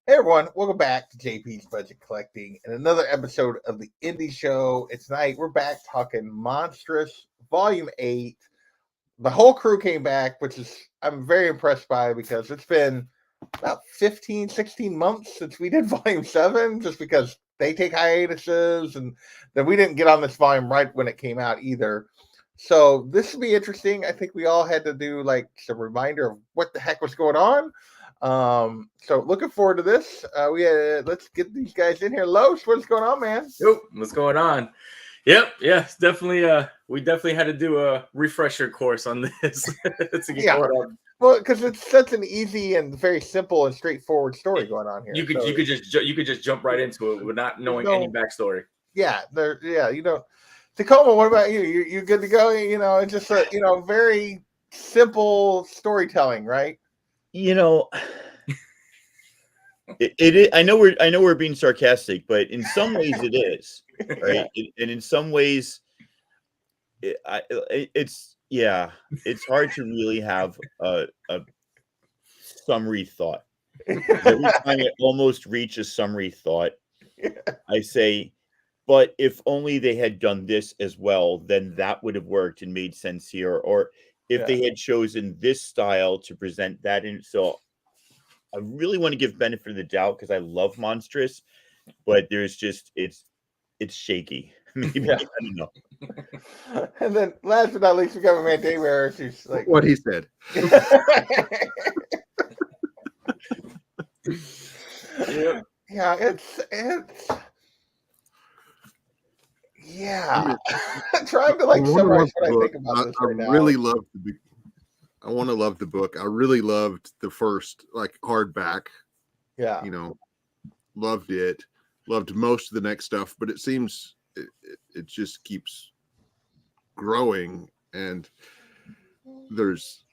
Hey everyone, welcome back to JP's Budget Collecting and another episode of the Indie Show. It's tonight we're back talking Monstress Volume 8. The whole crew came back, which is I'm very impressed by because it's been about 15, 16 months since we did Volume 7, just because they take hiatuses and then we didn't get on this volume right when it came out either. So this will be interesting. I think we all had to do like some reminder of what the heck was going on. So looking forward to this. Let's get these guys in here. Los, what's going on, man? Yo, what's going on? Yep, yeah, it's definitely we definitely had to do a refresher course on this to get caught up. Well, because it's such an easy and very simple and straightforward story going on here. You could just jump right into it without knowing any backstory. Yeah, Tacoma, what about you? You good to go? It's just a very simple storytelling, right? It I know we're being sarcastic, but in some ways it is, right? And in some ways it's hard to really have a summary thought. Every time I almost reach a summary thought, I say, but if only they had done this as well, then that would have worked and made sense here. Or if they had chosen this style to present that in. So I really want to give benefit of the doubt because I love Monstress, but there's just it's shaky. Maybe I don't know. And then last but not least, we got my man Dave Harris, who's like what he said. Yeah, it's trying to summarize what I think about this right now. I want to love the book. I really loved the first hardback. Yeah. Loved it. Loved most of the next stuff, but it seems it just keeps growing and there's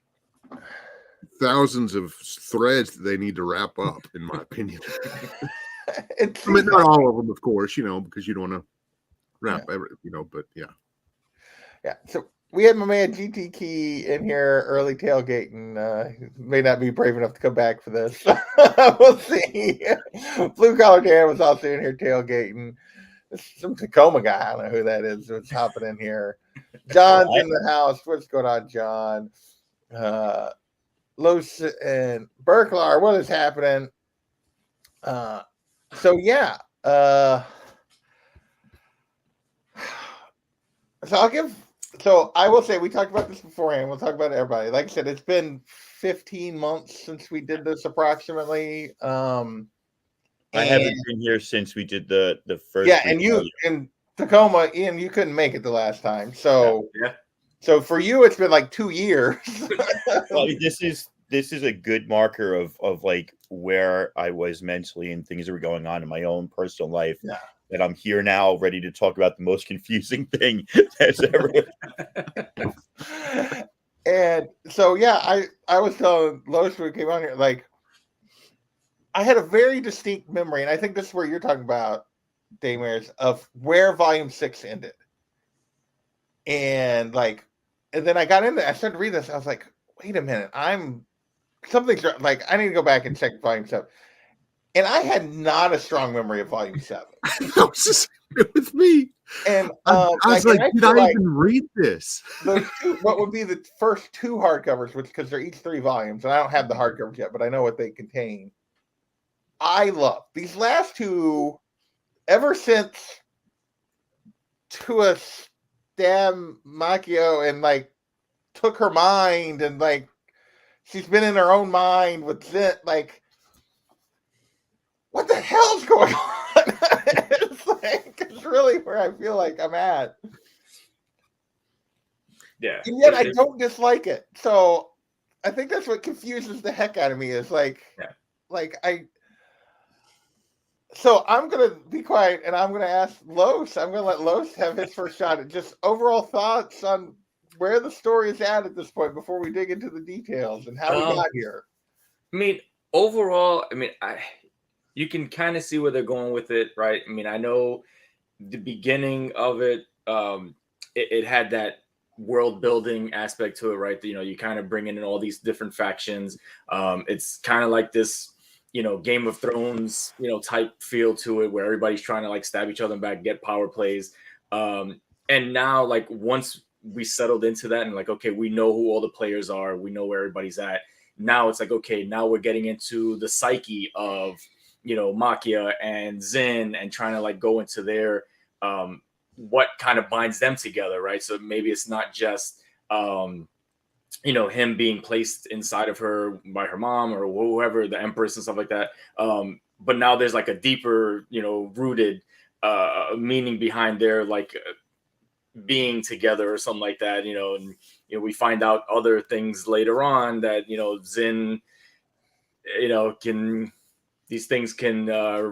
thousands of threads that they need to wrap up, in my opinion. I mean, not all of them, of course, because you don't want to wrap everything, but yeah. Yeah. So we had my man GT Key in here early tailgating. He may not be brave enough to come back for this. We'll see. Blue Collar Dan was also in here tailgating. Some Tacoma guy. I don't know who that is. Who's hopping in here. John's in the house. What's going on, John? Los and Berklar, what is happening? So I will say we talked about this beforehand. We'll talk about it, everybody. Like I said, it's been 15 months since we did this approximately. I haven't been here since we did the first. Yeah, and you in Tacoma, Ian, you couldn't make it the last time. So So for you, it's been like 2 years. Well, this is a good marker of like where I was mentally and things that were going on in my own personal life. Yeah. That I'm here now, ready to talk about the most confusing thing that's ever. And so I was telling Lois when we came on here, like I had a very distinct memory, and I think this is where you're talking about, Damaris, of where Volume 6 ended. And then I got into it, I started to read this, I was like, wait a minute, something's like I need to go back and check Volume 7. And I had not a strong memory of Volume 7. That was just with me. And I was like, did I even read this? What would be the first 2 hardcovers, because they're each 3 volumes, and I don't have the hardcovers yet, but I know what they contain. I love these last 2 ever since Tua stabbed Makio and took her mind, and she's been in her own mind with Zint. What the hell's going on? It's really where I feel like I'm at. Yeah. And yet I don't dislike it. So I think that's what confuses the heck out of me is so I'm going to be quiet and I'm going to ask Los. I'm going to let Los have his first shot at just overall thoughts on where the story is at this point before we dig into the details and how we got here. I mean, overall, you can kind of see where they're going with it, right? I mean, I know the beginning of it, it had that world building aspect to it, right? You kind of bring in all these different factions. It's kind of like this, Game of Thrones, type feel to it, where everybody's trying to like stab each other back, get power plays. And now, like, once we settled into that and like, okay, we know who all the players are, we know where everybody's at. Now it's like, okay, now we're getting into the psyche of, Makia and Zin, and trying to like go into their, what kind of binds them together, right? So maybe it's not just, him being placed inside of her by her mom or whoever, the Empress and stuff like that. But now there's like a deeper, rooted meaning behind their like being together or something like that, and we find out other things later on that, Zin, these things can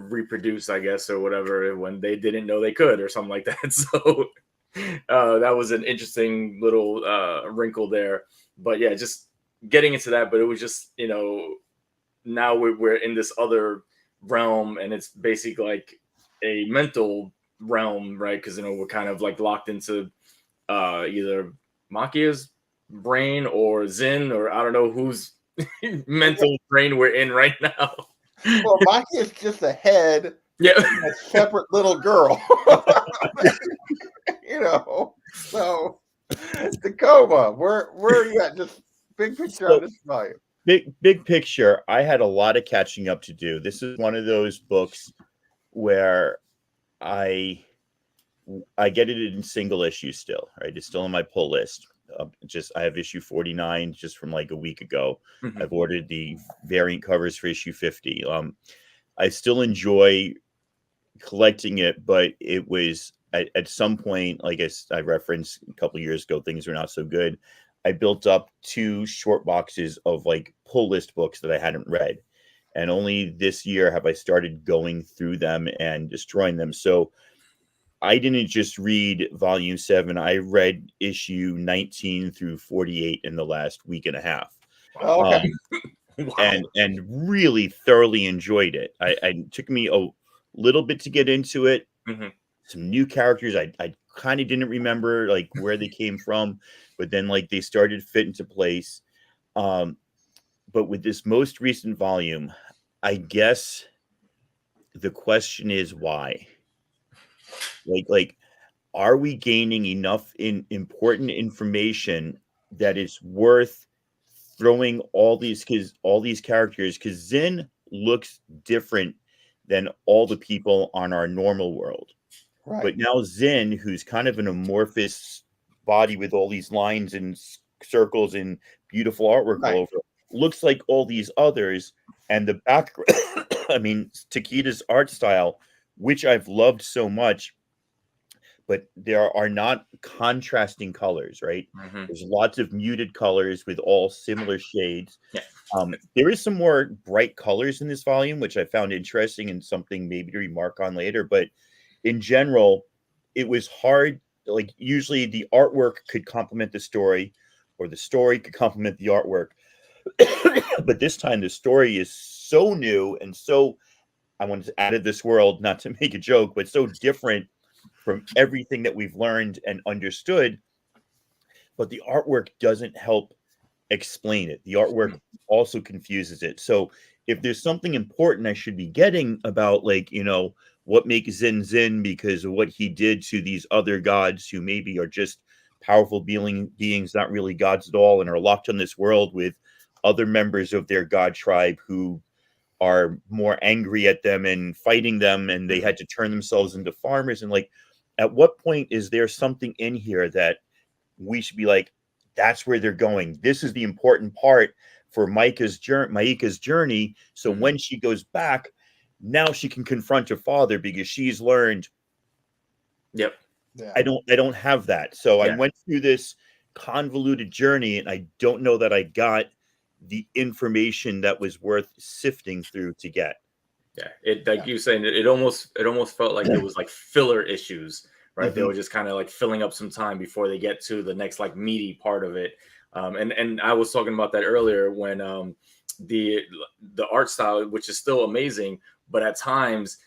reproduce, I guess, or whatever, when they didn't know they could or something like that. So that was an interesting little wrinkle there. But yeah, just getting into that. But it was just, now we're in this other realm, and it's basically like a mental realm, right? Because, we're kind of like locked into either Makia's brain or Zin, or I don't know whose mental brain we're in right now. Well, Maki is just a head, Yeah, a separate little girl. So Tacoma, where are you at? Just big picture on this volume. Big picture. I had a lot of catching up to do. This is one of those books where I get it in single issue still, right? It's still on my pull list. I have issue 49 just from like a week ago. Mhm. I've ordered the variant covers for issue 50. I still enjoy collecting it, but it was at some point, like I referenced a couple of years ago, things were not so good. I built up 2 short boxes of like pull list books that I hadn't read. And only this year have I started going through them and destroying them. So I didn't just read volume 7. I read issue 19 through 48 in the last week and a half. Oh, okay. Wow. And really thoroughly enjoyed it. It took me a little bit to get into it. Mhm. Some new characters I kind of didn't remember like where they came from, but then like they started to fit into place. But with this most recent volume, I guess the question is why. Like, are we gaining enough important information that it's worth throwing all these characters? Because Zin looks different than all the people on our normal world. Right. But now Zin, who's kind of an amorphous body with all these lines and circles and beautiful artwork all over, looks like all these others. And the background, I mean, Takeda's art style, which I've loved so much, but there are not contrasting colors, right? Mhm. There's lots of muted colors with all similar shades. Yeah. There is some more bright colors in this volume, which I found interesting and something maybe to remark on later. But in general, it was hard. Like usually the artwork could complement the story, or the story could complement the artwork. But this time the story is so new and so, I wanted to add to this world, not to make a joke, but so different from everything that we've learned and understood. But the artwork doesn't help explain it. The artwork also confuses it. So if there's something important I should be getting about, like, what makes Zin Zin because of what he did to these other gods who maybe are just powerful beings, not really gods at all, and are locked in this world with other members of their god tribe who are more angry at them and fighting them, and they had to turn themselves into farmers. And like, at what point is there something in here that we should be like, that's where they're going? This is the important part for Maika's journey. So when she goes back, now she can confront her father because she's learned. Yep. Yeah. I don't have that. So I went through this convoluted journey, and I don't know that I got the information that was worth sifting through to get. Yeah, it like you saying, it almost felt like it was like filler issues, right? They were just kind of like filling up some time before they get to the next like meaty part of it. And I was talking about that earlier when the art style, which is still amazing, but at times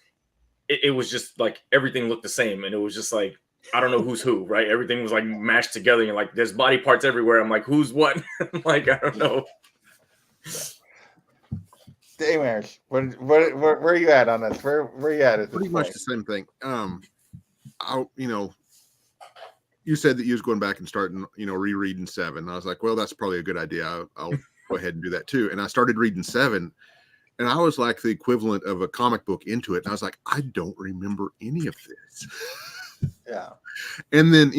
it was just like everything looked the same, and it was just like, I don't know who's who, right? Everything was like mashed together, and like there's body parts everywhere. I'm like, who's what? Like, I don't know. Daymars, where are you at on this? Where are you at this Pretty much point? the same thing. You said that you was going back and starting, rereading 7. I was like, well, that's probably a good idea. I'll go ahead and do that too. And I started reading 7, and I was like the equivalent of a comic book into it. And I was like, I don't remember any of this. Yeah. And then,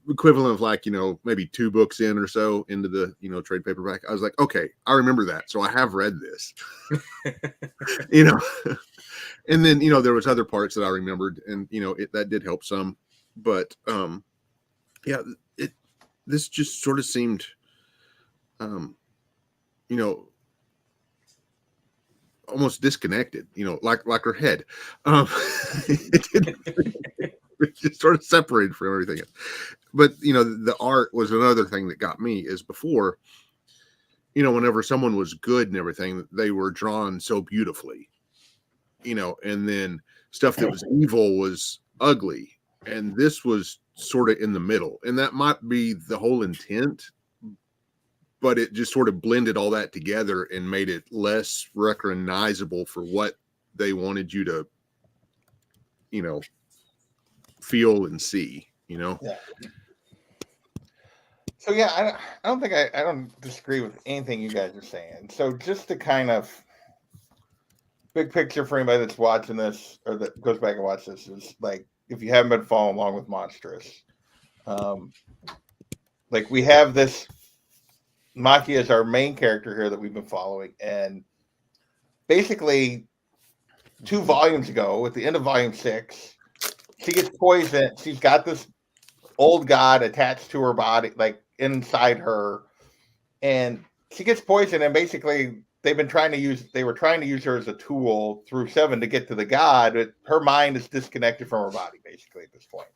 equivalent of like, maybe 2 books in or so into the, trade paperback. I was like, okay, I remember that. So I have read this, and then, there was other parts that I remembered, and, that did help some, but, yeah, this just sort of seemed, almost disconnected, like her head. It didn't, it just sort of separated from everything else. But the art was another thing that got me. Is before, whenever someone was good and everything, they were drawn so beautifully, and then stuff that was evil was ugly, and this was sort of in the middle, and that might be the whole intent, but it just sort of blended all that together and made it less recognizable for what they wanted you to, feel and see, Yeah. So yeah, I don't think I don't disagree with anything you guys are saying. So just to kind of big picture for anybody that's watching this or that goes back and watch this is like, if you haven't been following along with Monstress, like we have this Maki as our main character here that we've been following, and basically 2 volumes ago, at the end of volume 6, she gets poisoned. She's got this old god attached to her body, like inside her, and she gets poisoned. And basically, they were trying to use her as a tool through 7 to get to the god. But her mind is disconnected from her body, basically at this point.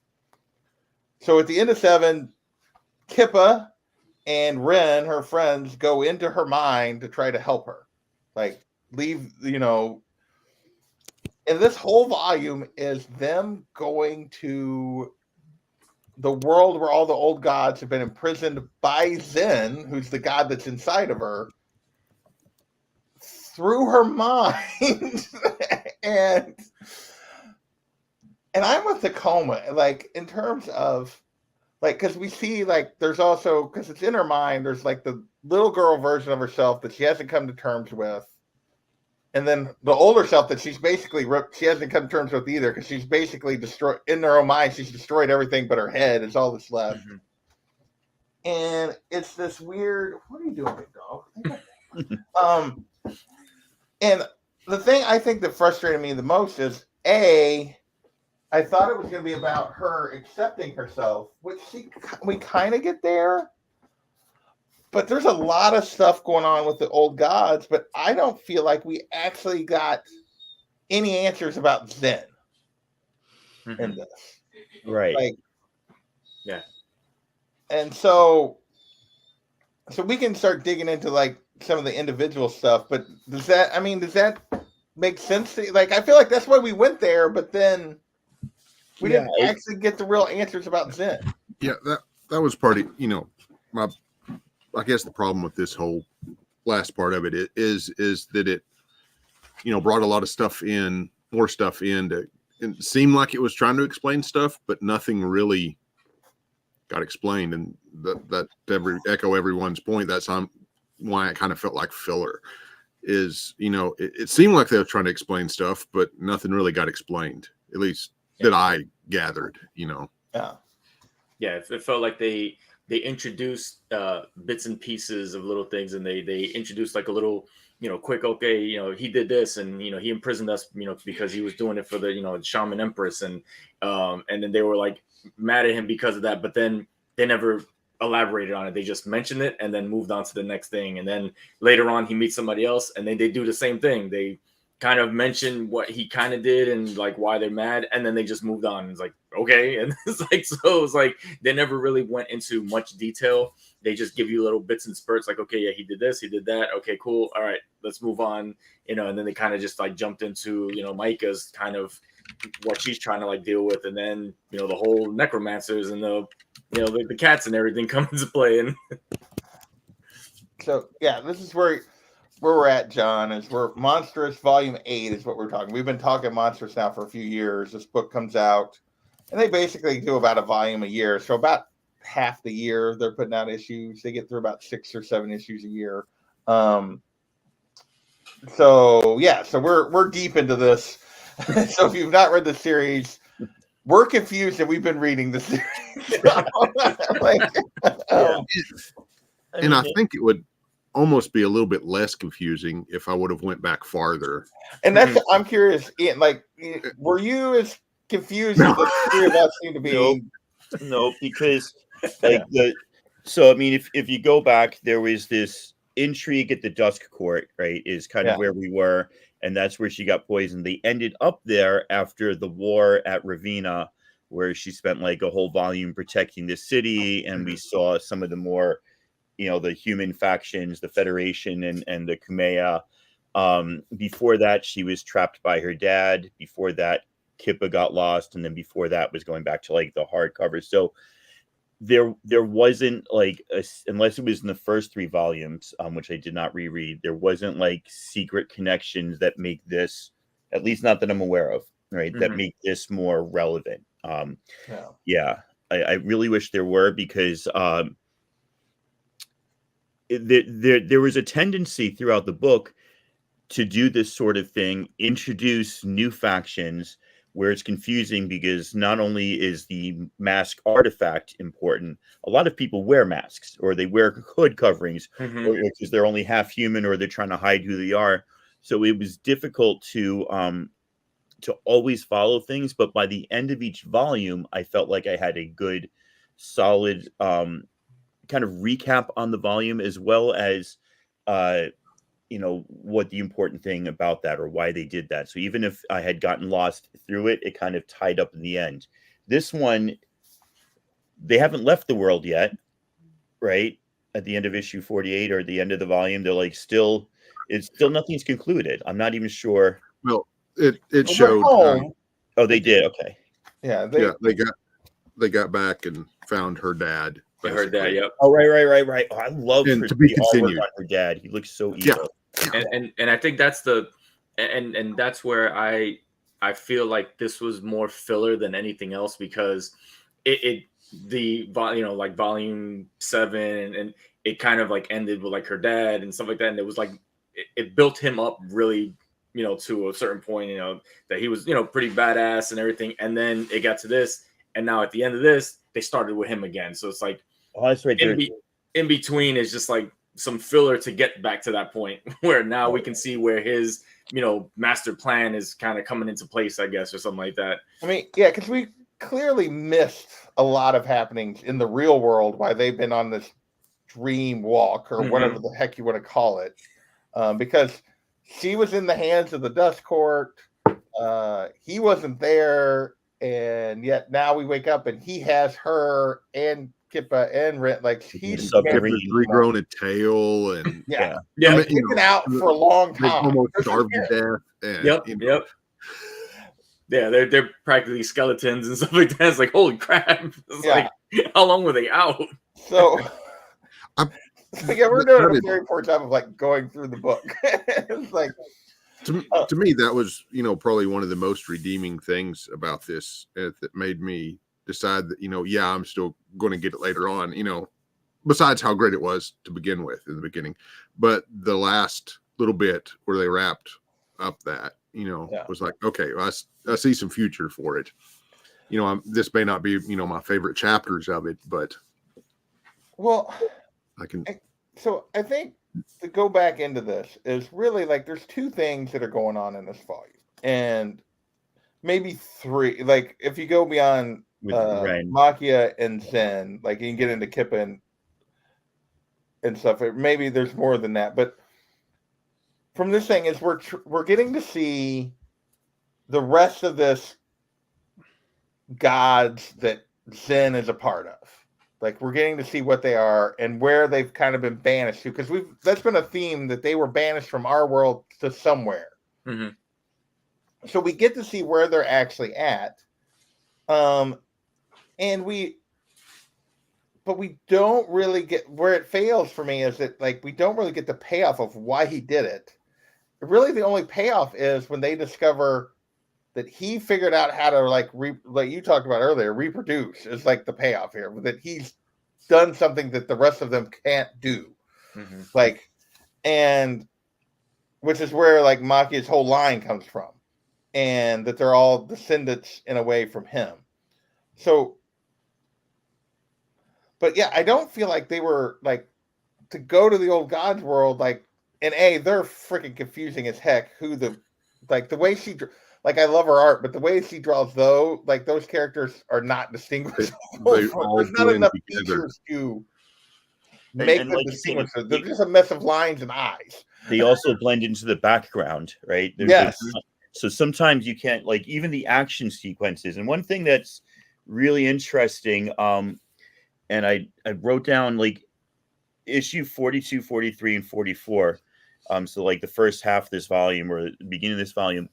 So at the end of 7, Kippa and Ren, her friends, go into her mind to try to help her, like leave. And this whole volume is them going to the world where all the old gods have been imprisoned by Zen, who's the god that's inside of her, through her mind. and I'm with Tacoma, like in terms of like, because we see like there's also, because it's in her mind, there's like the little girl version of herself that she hasn't come to terms with. And then the older self that she's basically she hasn't come to terms with either, because she's basically destroyed in her own mind. She's destroyed everything but her head is all that's left. Mm-hmm. And it's this weird. What are you doing, big dog? And the thing I think that frustrated me the most is I thought it was going to be about her accepting herself, which we kind of get there. But there's a lot of stuff going on with the old gods, but I don't feel like we actually got any answers about Zen in this. Right. Like, yeah. And so we can start digging into like some of the individual stuff, but does that make sense to you? Like, I feel like that's why we went there, but then we didn't actually get the real answers about Zen. Yeah, that was part of, I guess the problem with this whole last part of it is that it, brought a lot of stuff in, more stuff in. It seemed like it was trying to explain stuff, but nothing really got explained. And that echo everyone's point. That's why it kind of felt like filler. Is it seemed like they were trying to explain stuff, but nothing really got explained. At least that I gathered. Yeah. Yeah, it felt like they introduced bits and pieces of little things, and they introduced like a little, quick, okay, he did this, and he imprisoned us, because he was doing it for the Shaman Empress, and then they were like mad at him because of that, but then they never elaborated on it. They just mentioned it and then moved on to the next thing, and then later on he meets somebody else, and they do the same thing. They kind of mention what he kind of did and like why they're mad, and then they just moved on. It's like, okay. And it's like they never really went into much detail. They just give you little bits and spurts, like, okay, yeah, he did this, he did that, okay, cool, all right, let's move on. And then they kind of just like jumped into Micah's kind of what she's trying to like deal with, and then the whole necromancers and the cats and everything come into play. And so yeah, this is where where we're at, John, is we're Monstress Volume 8 is what we're talking. We've been talking Monstress now for a few years. This book comes out, and they basically do about a volume a year. So about half the year they're putting out issues. They get through about 6 or 7 issues a year. So yeah, so we're deep into this. So if you've not read the series, we're confused that we've been reading the series. Like, and I think it would almost be a little bit less confusing if I would have went back farther. And that's I'm curious, Ian, like, were you as confused as the three of us seem to be? No, because like so I mean, if you go back, there was this intrigue at the Dusk Court, right? Is kind of where we were, and that's where she got poisoned. They ended up there after the war at Ravenna, where she spent like a whole volume protecting the city, and we saw some of the more, the human factions, the Federation and the Kumeya. Before that, she was trapped by her dad. Before that, Kippa got lost, and then before that was going back to like the hardcover. So there wasn't like unless it was in the first 3 volumes, which I did not reread, there wasn't like secret connections that make this, at least not that I'm aware of, right, that make this more relevant. I really wish there were, because there was a tendency throughout the book to do this sort of thing, introduce new factions, where it's confusing because not only is the mask artifact important, a lot of people wear masks or they wear hood coverings because they're only half human or they're trying to hide who they are. So it was difficult to always follow things. But by the end of each volume, I felt like I had a good, solid kind of recap on the volume, as well as what the important thing about that or why they did that. So even if I had gotten lost through it, it kind of tied up in the end. This one, they haven't left the world yet, right? At the end of issue 48 or at the end of the volume, they're like it's still nothing's concluded. I'm not even sure. Well, it showed. Oh, they did. Okay. Yeah. They got back and found her dad. I heard that. Yep. Oh, right. Oh, I love and her, to be the continued. artwork on her dad. He looks so evil. And I think that's and that's where I feel like this was more filler than anything else, because like volume 7 and it kind of like ended with like her dad and stuff like that, and it was like it built him up really, to a certain point, that he was, pretty badass and everything, and then it got to this, and now at the end of this they started with him again, so it's like, oh, that's right. In between is just like some filler to get back to that point where now we can see where his, master plan is kind of coming into place, I guess, or something like that. I mean, yeah, because we clearly missed a lot of happenings in the real world while they've been on this dream walk or whatever the heck you want to call it, because she was in the hands of the Dust Court. He wasn't there, and yet now we wake up and he has her and Kippa and Rent, like he's regrown a tail, and been out for a long time, almost starved to death. And, yep. Yeah, they're practically skeletons and stuff like that. It's like, holy crap! It's like, how long were they out? So we're doing a very poor job of like going through the book. It's like, to me, that was probably one of the most redeeming things about this that made me decide that I'm still going to get it later on, besides how great it was to begin with in the beginning, but the last little bit where they wrapped up that was like, okay, well, I see some future for it. This may not be my favorite chapters of it, but I can. So I think to go back into this is really like there's 2 things that are going on in this volume, and maybe 3. Like if you go beyond Makia and Zen, like you can get into Kippa and stuff. Maybe there's more than that, but from this thing is we're getting to see the rest of this gods that Zen is a part of. Like we're getting to see what they are and where they've kind of been banished to, because that's been a theme that they were banished from our world to somewhere. So we get to see where they're actually at. But we don't really get where it fails for me is that like we don't really get the payoff of why he did it. Really, the only payoff is when they discover that he figured out how to like you talked about earlier, reproduce is like the payoff here. That he's done something that the rest of them can't do. Mm-hmm. Like, and which is where like Machia's whole line comes from, and that they're all descendants in a way from him. So, but yeah, I don't feel like they were like to go to the old gods world. Like, and they're freaking confusing as heck. Who the like the way she like I love her art, but the way she draws though, like those characters are not distinguishable. They all There's not blend enough together. features to make them like you say, distinguishable. They're just a mess of lines and eyes. they also blend into the background, right? Yes. So sometimes you can't like even the action sequences. And one thing that's really interesting, and I wrote down like issue 42, 43, and 44. So like the first half of this volume or the beginning of this volume,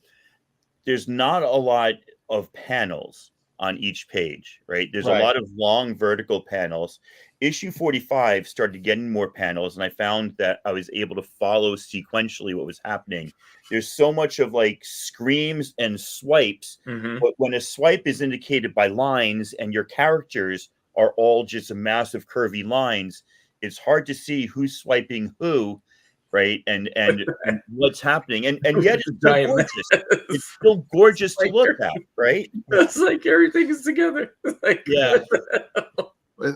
there's not a lot of panels on each page, right? There's a lot of long vertical panels. Issue 45 started getting more panels, and I found that I was able to follow sequentially what was happening. There's so much of like screams and swipes, but when a swipe is indicated by lines and your characters are all just a mass of curvy lines, it's hard to see who's swiping who, right? And what's happening. And yet it's still gorgeous. It's still gorgeous to look at, right? It's like everything is together. Like, yeah. I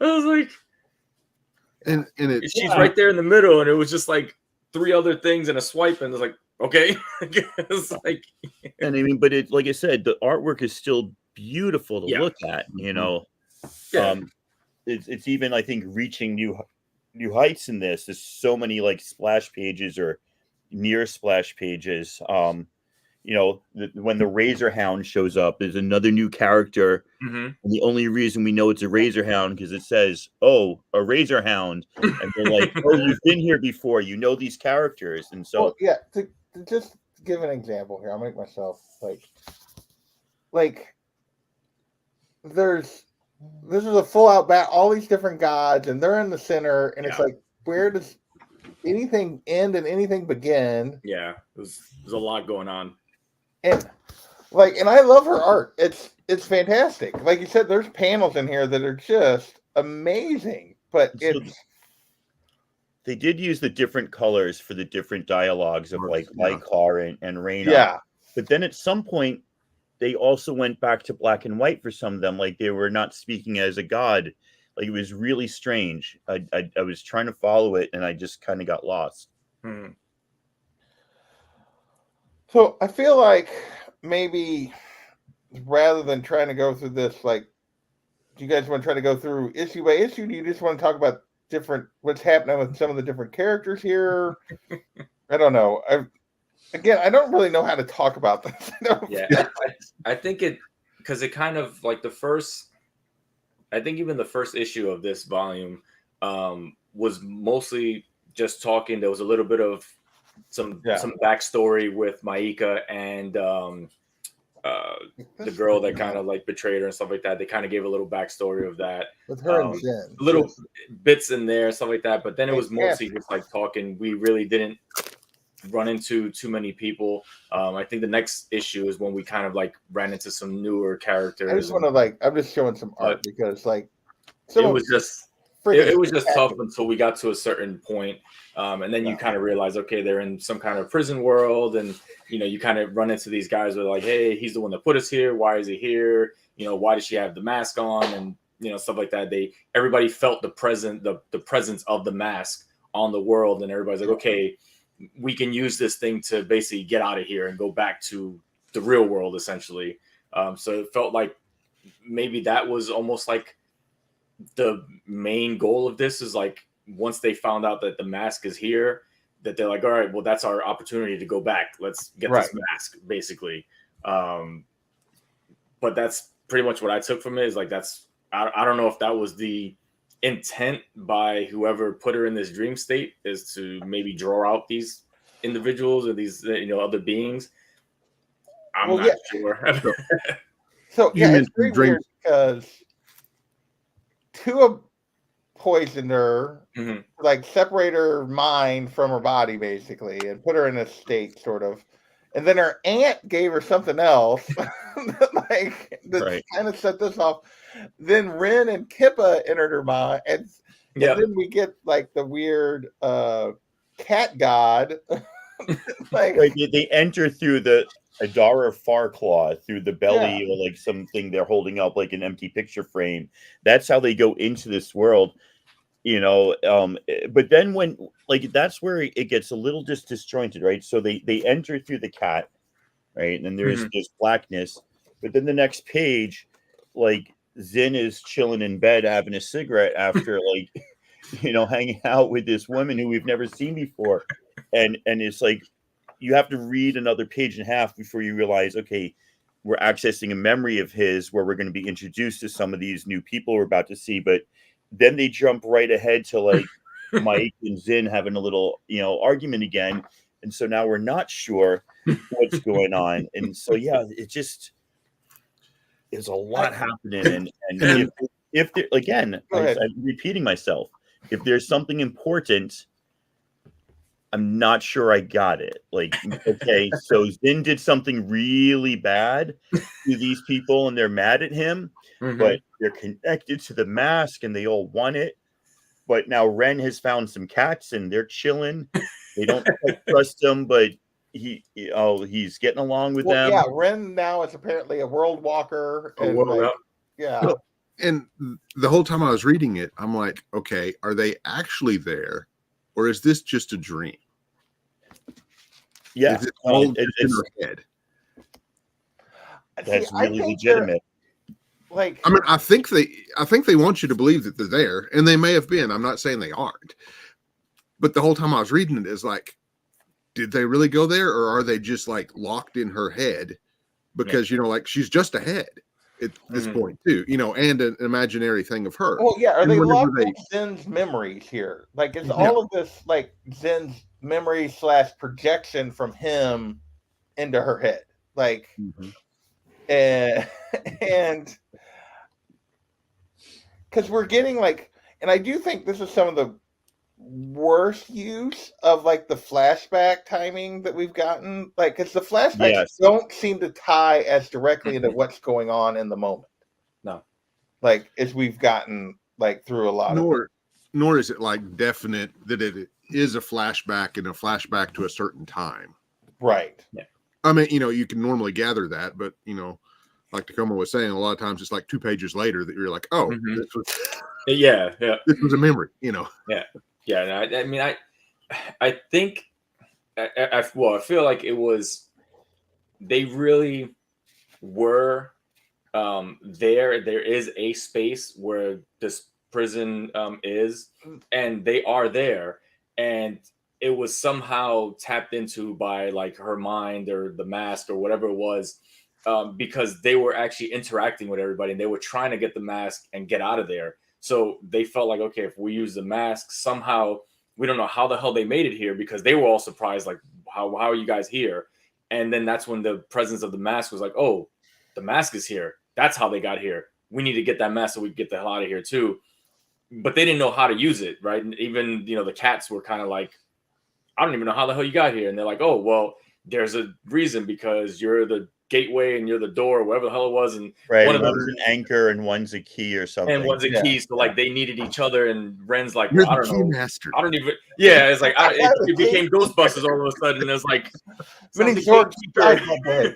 was like, and it she's right there in the middle, and it was just like three other things and a swipe, and it's like, okay. It's like, and I mean, but it, like I said, the artwork is still beautiful to look at, you know. It's even, I think, reaching new heights in this. There's so many like splash pages or near splash pages. You know, when the Razor Hound shows up, there's another new character. And the only reason we know it's a Razor Hound because it says, "Oh, a Razor Hound," and they're like, "Oh, you've been here before. You know these characters." And so, well, to just give an example here, I'll make myself like this is a full out bat, all these different gods, and they're in the center, and it's like, where does anything end and anything begin? Yeah, there's a lot going on. And I love her art. It's fantastic. Like you said, there's panels in here that are just amazing. But they did use the different colors for the different dialogues of like Lycar and Raina. Yeah. But then at some point, they also went back to black and white for some of them. Like they were not speaking as a god. Like it was really strange. I was trying to follow it, and I just kind of got lost. So I feel like maybe rather than trying to go through this, like, do you guys want to try to go through issue by issue? Do you just want to talk about what's happening with some of the different characters here? I don't know. I don't really know how to talk about this. I think because it kind of like I think even the first issue of this volume was mostly just talking. There was a little bit of some backstory with Maika and the girl that kind of like betrayed her and stuff like that. They kind of gave a little backstory of that with her and Jen. Little bits in there, stuff like that. But then it was mostly just like talking. We really didn't run into too many people. I think the next issue is when we kind of like ran into some newer characters. I just want to I'm just showing some art because like it was just tough until we got to a certain point. And then you kind of realize, okay, they're in some kind of prison world, and you kind of run into these guys who are like, hey, he's the one that put us here. Why is he here? Why does she have the mask on? And stuff like that. Everybody felt the presence of the mask on the world, and everybody's like, okay, we can use this thing to basically get out of here and go back to the real world, essentially. So it felt like maybe that was almost like the main goal of this is like, once they found out that the mask is here, that they're like, all right, well, that's our opportunity to go back. Let's get this mask, basically. But that's pretty much what I took from it is like, I don't know if that was the intent by whoever put her in this dream state, is to maybe draw out these individuals or these other beings. I'm not sure. So it's very weird because poisoned her, Mhm. like separate her mind from her body, basically, and put her in a state, sort of. And then her aunt gave her something else, like that Right. kind of set this off. Then Ren and Kippa entered her mind, and Yep. then we get like the weird cat god, like Right. They enter through the Adara Farclaw through the belly yeah, or like something they're holding up like an empty picture frame. That's how they go into this world, but then when like that's where it gets a little just disjointed, right? So they enter through the cat, right? And there's Mhm. this blackness, but then the next page, like Zin is chilling in bed having a cigarette after like hanging out with this woman who we've never seen before. And it's like you have to read another page and a half before you realize, okay, we're accessing a memory of his where we're going to be introduced to some of these new people we're about to see. But then they jump right ahead to like Mike and Zin having a little, argument again. And so now we're not sure what's going on. And so, yeah, it just is a lot happening. And And if there, again, go ahead. I'm repeating myself, if there's something important, I'm not sure I got it. Like, okay, so Zin did something really bad to these people and they're mad at him, but Mhm. they're connected to the mask and they all want it. But now Ren has found some cats and they're chilling. They don't quite trust him, but he's getting along with Well, them. yeah, Ren now is apparently a world walker, A and world like up. yeah, well, and the whole time I was reading it, I'm like, okay, are they actually there, or is this just a dream? Yeah, Is it all just in it's her head? see, that's I really think they're legitimate. like I mean, I think they want you to believe that they're there, and they may have been. I'm not saying they aren't, but the whole time I was reading it is like, did they really go there, or are they just like locked in her head? Because like she's just a head at this Mhm. point too, and an imaginary thing of her. well, yeah, are And they whenever locked in Zen's memories here? Like, is yeah, all of this like Zen's memory / projection from him into her head? Like, Mhm. and and because we're getting like, and I do think this is some of the worst use of like the flashback timing that we've gotten. Like, because the flashbacks Yes. don't seem to tie as directly into what's going on in the moment. No. Like, as we've gotten like through a lot of it. nor is it like definite that it is a flashback and a flashback to a certain time. Right. I mean, you can normally gather that, but like Tacoma was saying, a lot of times it's like 2 pages later that you're like, oh, Mhm. this Yeah. was a memory, Yeah. And I mean, I think, I feel like it was, they really were there. There is a space where this prison is, and they are there, and it was somehow tapped into by like her mind or the mask or whatever it was, because they were actually interacting with everybody and they were trying to get the mask and get out of there. So they felt like, okay, if we use the mask somehow, we don't know how the hell they made it here, because they were all surprised, like, how are you guys here? And then that's when the presence of the mask was like, oh, the mask is here. That's how they got here. We need to get that mask so we can get the hell out of here too. But they didn't know how to use it, right? And even the cats were kind of like, I don't even know how the hell you got here. And they're like, oh, well, there's a reason, because you're the gateway and you're the door, or whatever the hell it was. And Right. one of One's them, an anchor and one's a key or something. and one's a Yeah. key. So like they needed each other. And Ren's like, You're well, I the don't key know. master. I don't even. Yeah, it's like it became Ghostbusters all of a sudden. And it's like, Many the George gatekeeper. died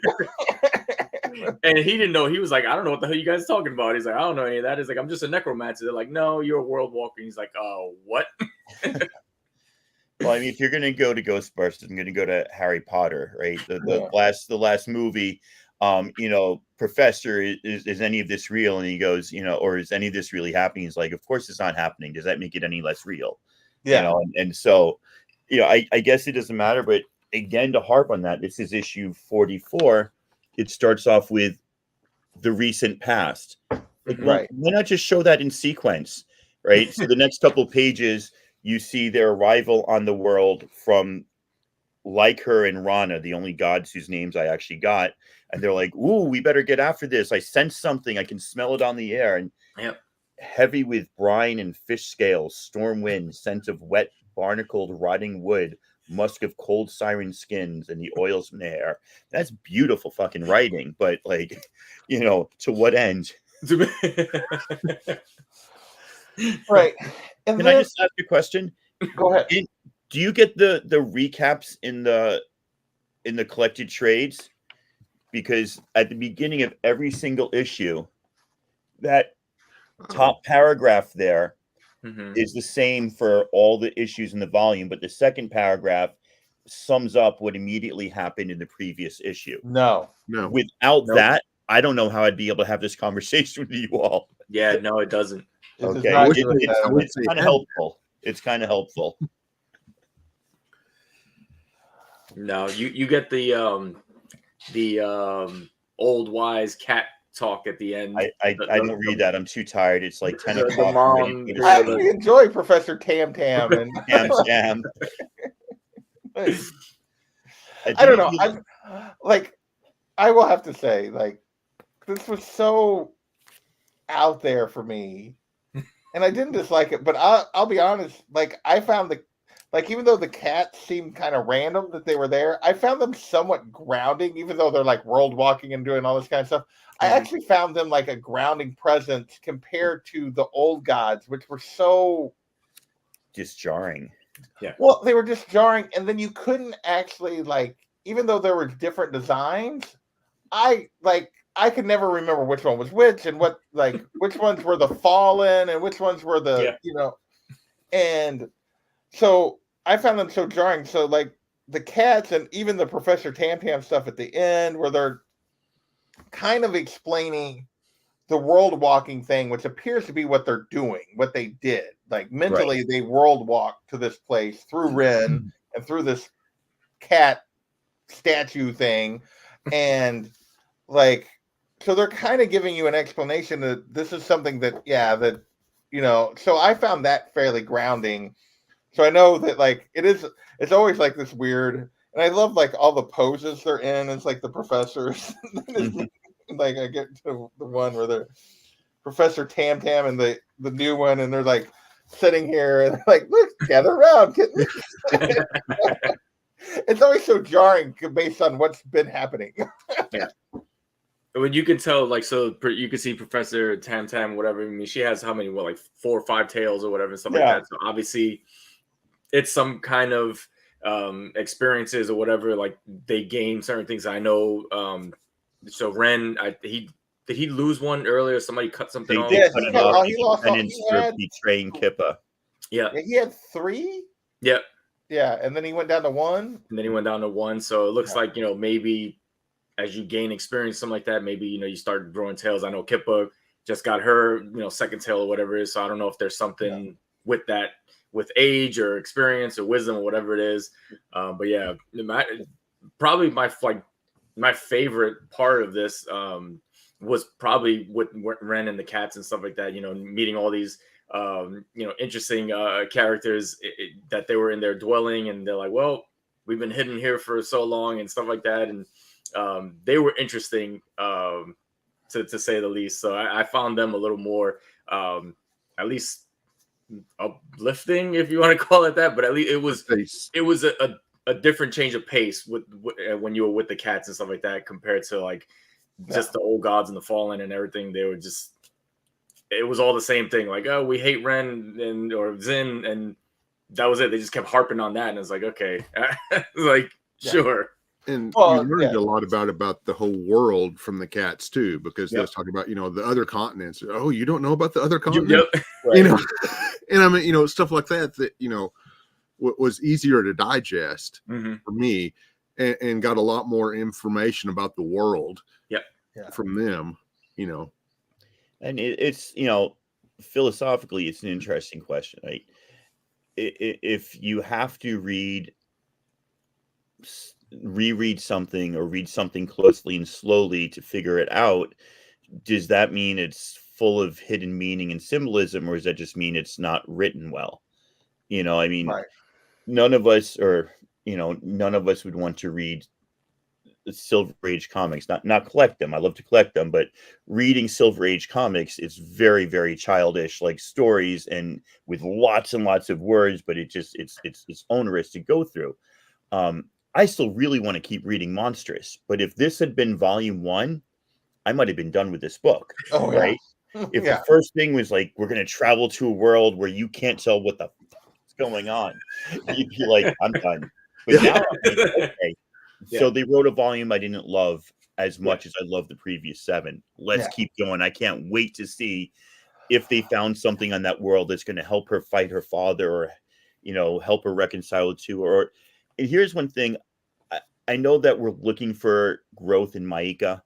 And he didn't know. He was like, I don't know what the hell you guys are talking about. He's like, I don't know any of that. He's like, I'm just a necromancer. They're like, no, you're a world walker. He's like, oh, what? Well, I mean, if you're going to go to Ghostbusters, I'm going to go to Harry Potter, right? The Yeah. last movie. Professor, is any of this real? And he goes, or is any of this really happening? He's like, of course it's not happening. Does that make it any less real? Yeah. And so, I guess it doesn't matter. But again, to harp on that, this is issue 44. It starts off with the recent past. Like, well, Right. why not just show that in sequence, right? So the next couple of pages, you see their arrival on the world from Liker and Rana, the only gods whose names I actually got. And they're like, ooh, we better get after this. I sense something. I can smell it on the air. And Yep. heavy with brine and fish scales, storm wind, scent of wet, barnacled, rotting wood, musk of cold siren skins, and the oils in the hair. That's beautiful fucking writing, but like, to what end? Right. And Can then I just ask a question? go ahead. Do you get the recaps in the collected trades? Because at the beginning of every single issue, that top paragraph there is the same for all the issues in the volume, but the second paragraph sums up what immediately happened in the previous issue. No. Without that, I don't know how I'd be able to have this conversation with you all. Yeah, no, it doesn't. Okay, it's kind of helpful. It's kind of helpful. No, you get the old wise cat talk at the end. I don't read that. I'm too tired. It's like 10 o'clock. The mom, I actually enjoy Professor Tam Tam and Jam. I don't know. I will have to say, like, this was so out there for me, and I didn't dislike it. But I'll be honest. Like, I found even though the cats seemed kind of random that they were there, I found them somewhat grounding, even though they're like world walking and doing all this kind of stuff. I actually found them like a grounding presence compared to the old gods, which were so just jarring. Yeah. Well, they were just jarring, and then you couldn't actually, like, even though there were different designs, I could never remember which one was which and what, like, which ones were the fallen and which ones were the and so I found them so jarring. So, like, the cats and even the Professor Tam Tam stuff at the end, where they're kind of explaining the world walking thing, which appears to be what they're doing, what they did. Like, mentally, they world walked to this place through Ren and through this cat statue thing. And, like, so they're kind of giving you an explanation that this is something that, so I found that fairly grounding. So I know that, like, it's always like this weird, and I love, like, all the poses they're in. It's like the professors. Like, I get to the one where they're Professor Tam Tam and the new one, and they're like sitting here and like, look, gather around, kittens. It's always so jarring based on what's been happening. Yeah. When you can tell, like, so you can see Professor Tam Tam, whatever. I mean, she has how many, like 4 or 5 tails or whatever, stuff like that. So obviously, it's some kind of experiences or whatever. Like, they gain certain things. I know. So Ren, did he lose one earlier? Somebody cut something off. Yeah, he lost betraying Kippa. Yeah, he had 3. Yeah. Yeah, and then he went down to 1. And then he went down to 1. So it looks like, maybe as you gain experience, something like that, maybe, you start growing tails. I know Kippa just got her, second tail or whatever it is. So I don't know if there's something with that, with age or experience or wisdom or whatever it is. But yeah, probably my favorite part of this was probably with Ren and the cats and stuff like that, meeting all these interesting characters that they were in their dwelling, and they're like, well, we've been hidden here for so long and stuff like that, and they were interesting to say the least. So I found them a little more at least uplifting, if you want to call it that, but at least it was a different change of pace with when you were with the cats and stuff like that compared to like just the old gods and the fallen and everything. They were just, it was all the same thing. Like, oh, we hate Ren or Zin, and that was it. They just kept harping on that, and it's like, okay, like sure. And you learned a lot about the whole world from the cats too, because they was talking about the other continents. Oh, you don't know about the other continents, Right. And I mean stuff like that was easier to digest for me, and got a lot more information about the world from them. And it's philosophically, it's an interesting question, right? If you have to reread something or read something closely and slowly to figure it out, does that mean it's full of hidden meaning and symbolism, or does that just mean it's not written well? I mean, none of us would want to read Silver Age comics, not collect them. I love to collect them, but reading Silver Age comics, it's very, very childish, like stories and with lots and lots of words, but it's onerous to go through. I still really want to keep reading Monstress, but if this had been volume 1, I might have been done with this book. Oh, right? If the first thing was like, we're going to travel to a world where you can't tell what the fuck is going on, you'd be like, I'm done. But now I'm like, okay. So they wrote a volume I didn't love as much as I loved the previous 7. Let's keep going. I can't wait to see if they found something on that world that's going to help her fight her father, or, you know, help her reconcile to her. And here's one thing. I know that we're looking for growth in Maika.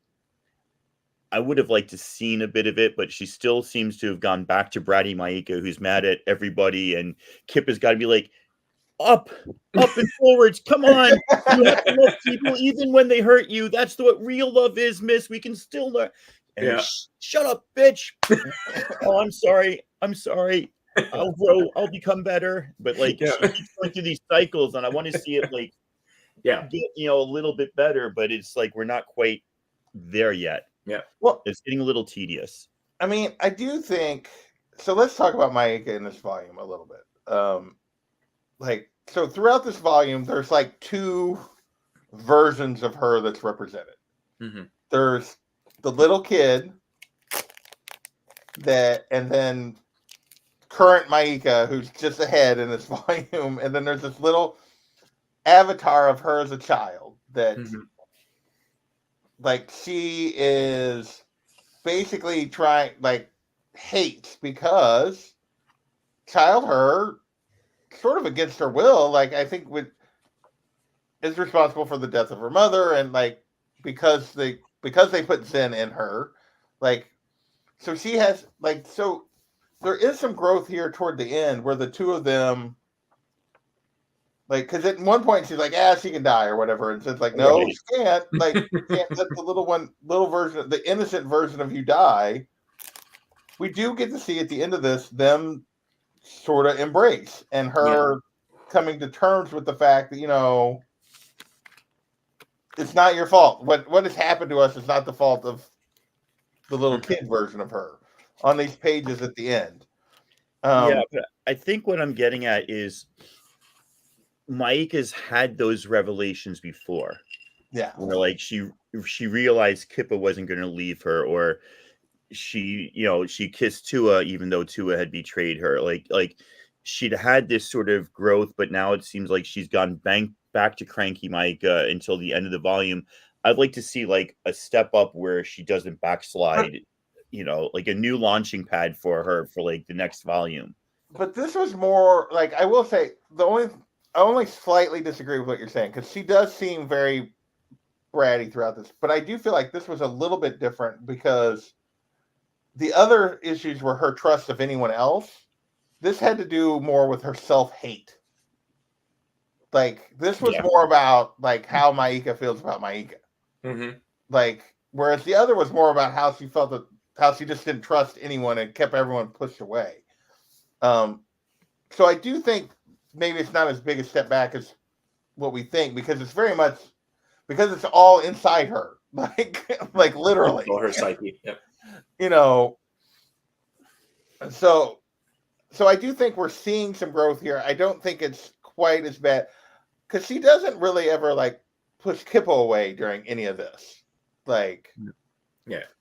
I would have liked to seen a bit of it, but she still seems to have gone back to bratty Maika, who's mad at everybody. And Kip has got to be like, up and forwards. Come on. You have to love people even when they hurt you. That's what real love is, miss. We can still learn. And shut up, bitch. Oh, I'm sorry. I'll grow. I'll become better. But like, she keeps going through these cycles, and I want to see it like, get, you know, a little bit better. But it's like we're not quite there yet. Yeah. Well, it's getting a little tedious. I mean, I do think so. Let's talk about Maika in this volume a little bit. So throughout this volume, there's like 2 versions of her that's represented. Mm-hmm. There's the little kid and then current Maika, who's just ahead in this volume, and then there's this little avatar of her as a child that, like, she is basically hates because child her, sort of against her will, like, I think is responsible for the death of her mother, and like because they put Zen in her, like, so she has so there is some growth here toward the end where the 2 of them, like, because at one point she's like, she can die or whatever, and it's like, no, she can't, like, you can't let the little version, the innocent version of you die. We do get to see at the end of this them sort of embrace, and her coming to terms with the fact that, you know, it's not your fault. What has happened to us is not the fault of the little kid version of her on these pages at the end. But I think what I'm getting at is Maika's had those revelations before. Yeah. Where like she realized Kippa wasn't going to leave her, or she kissed Tua even though Tua had betrayed her. Like she'd had this sort of growth, but now it seems like she's gone back to cranky Maika until the end of the volume. I'd like to see like a step up where she doesn't backslide, you know, like a new launching pad for her for like the next volume. But this was more like, I will say, I only slightly disagree with what you're saying, because she does seem very bratty throughout this, but I do feel like this was a little bit different because the other issues were her trust of anyone else. This had to do more with her self-hate. Like, this was more about like how Maika feels about Maika. Mm-hmm. Like, whereas the other was more about how she felt how she just didn't trust anyone and kept everyone pushed away. So I do think maybe it's not as big a step back as what we think, because it's very much, because it's all inside her, like literally. All her psyche. Yep. You know, so I do think we're seeing some growth here. I don't think it's quite as bad, because she doesn't really ever like push Kippo away during any of this. Like,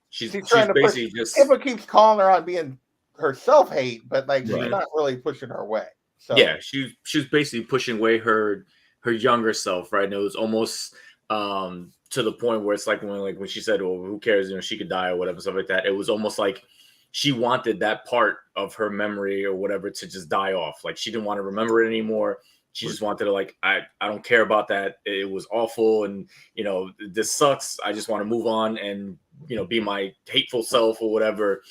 she's trying to basically push. just Kippo keeps calling her on being her self-hate, but like she's not really pushing her away. So she was basically pushing away her younger self, right? And it was almost to the point where it's like when she said, "Well, who cares? You know, she could die or whatever," stuff like that. It was almost like she wanted that part of her memory or whatever to just die off. Like, she didn't want to remember it anymore. She just wanted to, like, I don't care about that. It was awful, and you know, this sucks. I just want to move on and, you know, be my hateful self or whatever.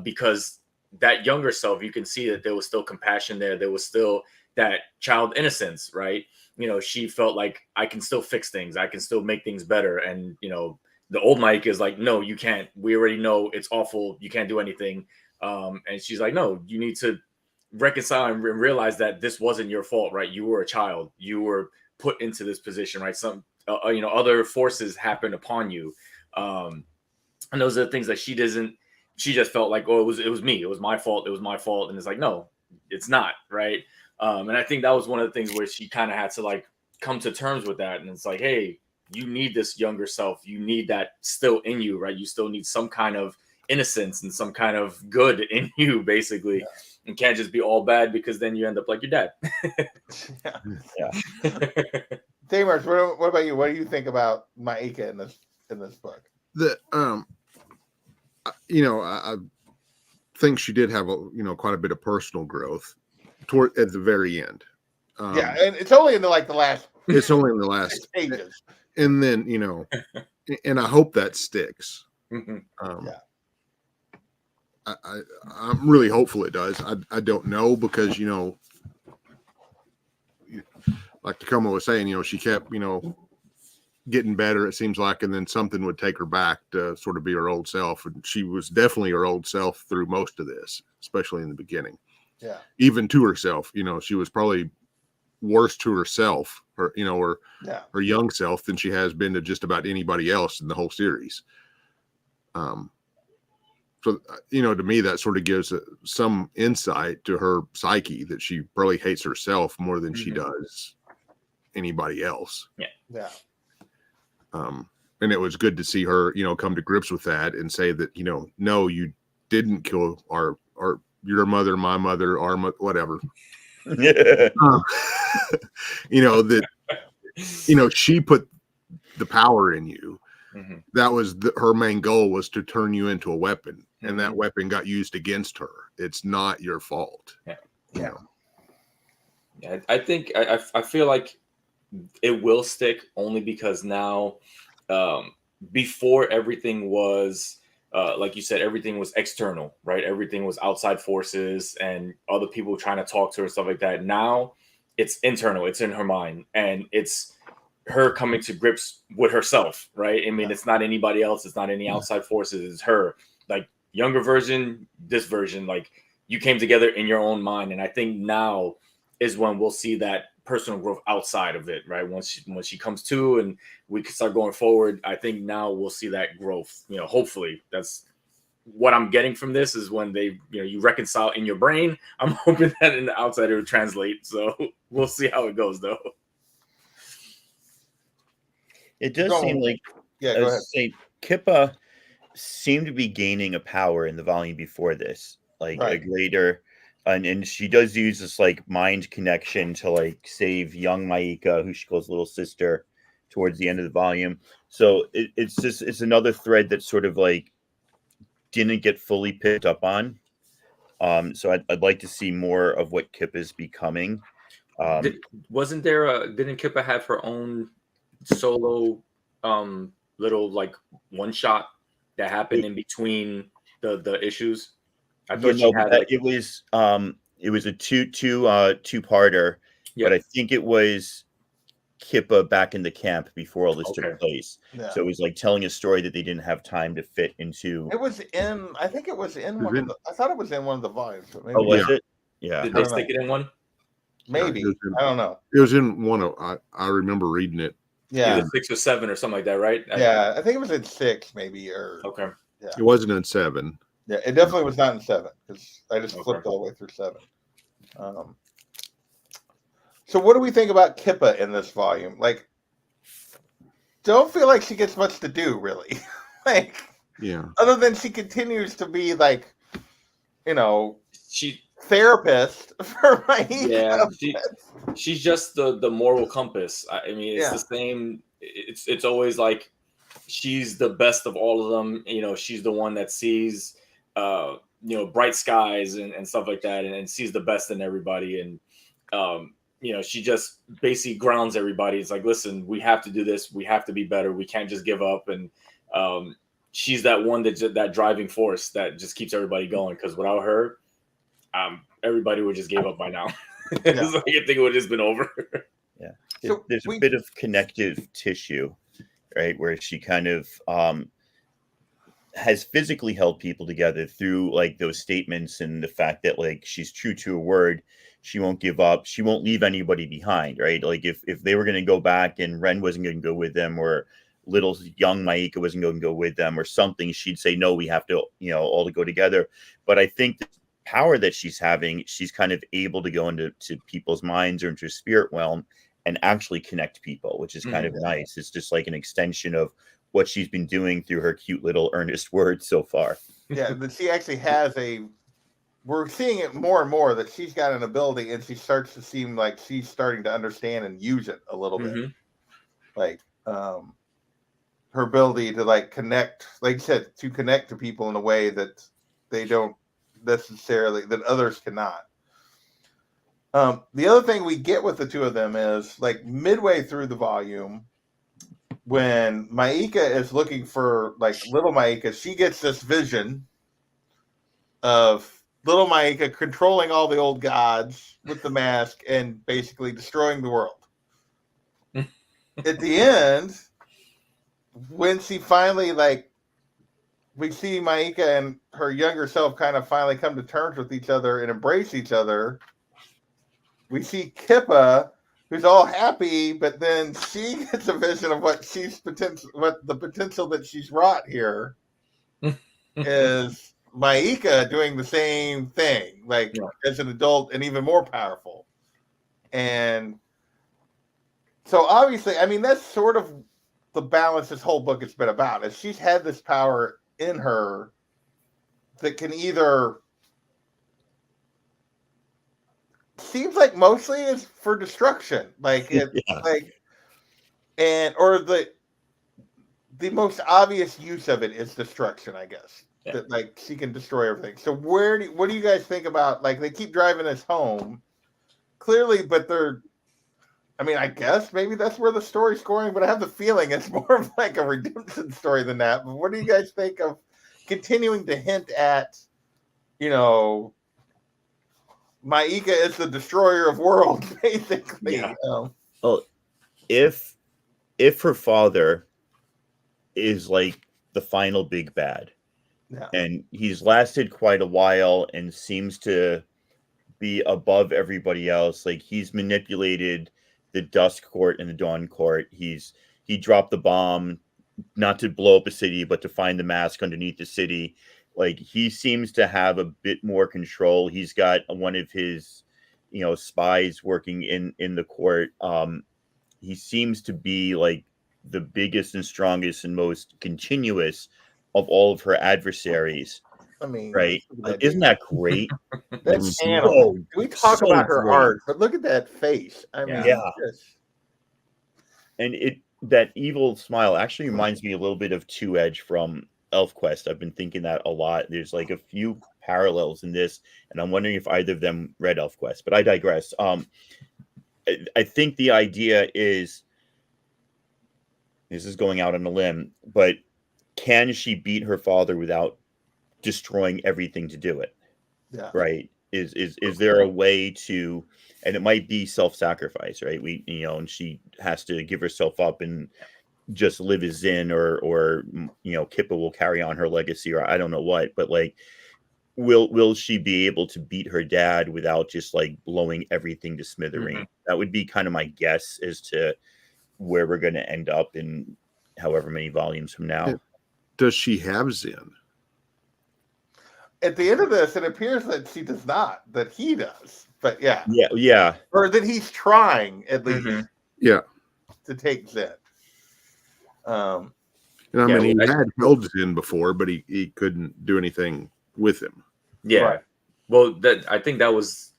Because that younger self, you can see that there was still compassion there. There was still that child innocence, right? You know, she felt like, I can still fix things. I can still make things better. And, you know, the old Mike is like, no, you can't. We already know it's awful. You can't do anything. And she's like, no, you need to reconcile and realize that this wasn't your fault, right? You were a child. You were put into this position, right? other forces happen upon you. And those are the things that she just felt like, oh, it was me, it was my fault, and it's like, no, it's not, right? And I think that was one of the things where she kind of had to like come to terms with that, and it's like, hey, you need this younger self, you need that still in you, right? You still need some kind of innocence and some kind of good in you, basically. Yeah. You can't just be all bad, because then you end up like your dad. Yeah. Damars, what about you? What do you think about Maika in this book? I think she did have quite a bit of personal growth at the very end. Yeah, and it's only in the last. It's only in the last pages. And then and I hope that sticks. Mm-hmm. I'm really hopeful it does. I don't know, because like Tacoma was saying, she kept getting better, it seems like, and then something would take her back to sort of be her old self, and she was definitely her old self through most of this, especially in the beginning. Yeah, even to herself, she was probably worse to herself, her young self, than she has been to just about anybody else in the whole series. So to me, that sort of gives some insight to her psyche, that she probably hates herself more than she does anybody else. Yeah. And it was good to see her, come to grips with that and say that, no, you didn't kill your mother, my mother, our whatever. That, she put the power in you. Mm-hmm. That was her main goal, was to turn you into a weapon, and that weapon got used against her. It's not your fault. Yeah. I think I feel like it will stick, only because now, before everything was, like you said, everything was external, right? Everything was outside forces and other people trying to talk to her, stuff like that. Now it's internal, it's in her mind, and it's her coming to grips with herself, right? I mean, it's not anybody else, it's not any outside forces, it's her. Like, younger version, this version, like, you came together in your own mind. And I think now is when we'll see that personal growth outside of it, right? Once she comes to and we can start going forward, I think now we'll see that growth. Hopefully that's what I'm getting from this, is when they, you reconcile in your brain. I'm hoping that in the outside it will translate. So we'll see how it goes, though. It does seem like, go ahead. Kippa seemed to be gaining a power in the volume before this, like a greater, and she does use this like mind connection to like save young Maika, who she calls little sister, towards the end of the volume. So it's another thread that sort of like didn't get fully picked up on. So I'd like to see more of what Kippa is becoming. Didn't Kippa have her own solo little like one shot that happened in between the issues? I thought she had it was a two-parter, but I think it was Kippa back in the camp before all this took place. So it was like telling a story that they didn't have time to fit into. I think it was in one of the, I thought it was in one of the volumes, but maybe. Oh, was it? Yeah. Did they stick it in one? Maybe. I don't know. It was in one of, I remember reading it. Yeah. 6 or 7 or something like that, right? Yeah, I think it was in 6, maybe, or okay. Yeah. It wasn't in 7. Yeah, it definitely was not in 7, because I just flipped all the way through 7. So what do we think about Kippa in this volume? Like, don't feel like she gets much to do, really. Like, other than she continues to be like, she therapist for Maika. Yeah, she's just the moral compass. I mean, it's the same. It's always like she's the best of all of them. She's the one that sees, bright skies and stuff like that, and sees the best in everybody. And she just basically grounds everybody. It's like, listen, we have to do this. We have to be better. We can't just give up. And she's that one that driving force that just keeps everybody going. Because without her, everybody would just give up by now. It's like, I think it would have just been over. Yeah. So there's a bit of connective tissue, right? Where she kind of has physically held people together through like those statements, and the fact that like she's true to her word. She won't give up. She won't leave anybody behind, right? Like if they were going to go back and Ren wasn't going to go with them, or little young Maika wasn't going to go with them, or something, she'd say, no, we have to, all to go together. But I think the power that she's having, she's kind of able to go into people's minds or into spirit realm and actually connect people, which is kind of nice. It's just like an extension of what she's been doing through her cute little earnest words so far. Yeah, but she actually has we're seeing it more and more that she's got an ability, and she starts to seem like she's starting to understand and use it a little bit. Like her ability to like connect, like you said, to connect to people in a way that they don't necessarily, that others cannot. The other thing we get with the two of them is like midway through the volume, when Maika is looking for like little Maika, she gets this vision of little Maika controlling all the old gods with the mask and basically destroying the world. At the end, when she finally we see Maika and her younger self kind of finally come to terms with each other and embrace each other. We see Kippa, who's all happy, but then she gets a vision of what the potential that she's wrought here is Maika doing the same thing, as an adult and even more powerful. And so obviously, I mean, that's sort of the balance this whole book has been about, is she's had this power in her that can either, seems like mostly is for destruction, or the most obvious use of it is destruction, I guess. Yeah. That she can destroy everything. So what do you guys think about, they keep driving us home clearly, but I guess maybe that's where the story's going, but I have the feeling it's more of like a redemption story than that. But what do you guys think of continuing to hint at, Maika is the destroyer of worlds, basically? Yeah. Well, if her father is like the final big bad, and he's lasted quite a while and seems to be above everybody else, like he's manipulated the Dusk Court and the Dawn Court. He dropped the bomb not to blow up a city, but to find the mask underneath the city. Like he seems to have a bit more control. He's got one of his, spies working in the court. He seems to be like the biggest and strongest and most continuous of all of her adversaries. I mean, right? Isn't that great? That's animal. We talk about her art, but look at that face. I mean, and that evil smile actually reminds me a little bit of Two Edge from ElfQuest. I've been thinking that a lot. There's like a few parallels in this, and I'm wondering if either of them read ElfQuest, but I digress. I think the idea is, this is going out on a limb, but can she beat her father without destroying everything to do it? Yeah. Right. Is there a way to, and it might be self-sacrifice, right? And she has to give herself up and just live as Zin, or Kippa will carry on her legacy, or I don't know what, but will she be able to beat her dad without just blowing everything to smithereens? Mm-hmm. That would be kind of my guess as to where we're going to end up in however many volumes from now. Does she have Zin? At the end of this, it appears that she does not, that he does. But yeah. Or that he's trying, at least, to take Zin. He had held Zin before, but he couldn't do anything with him. Yeah. Right. Well, I think that was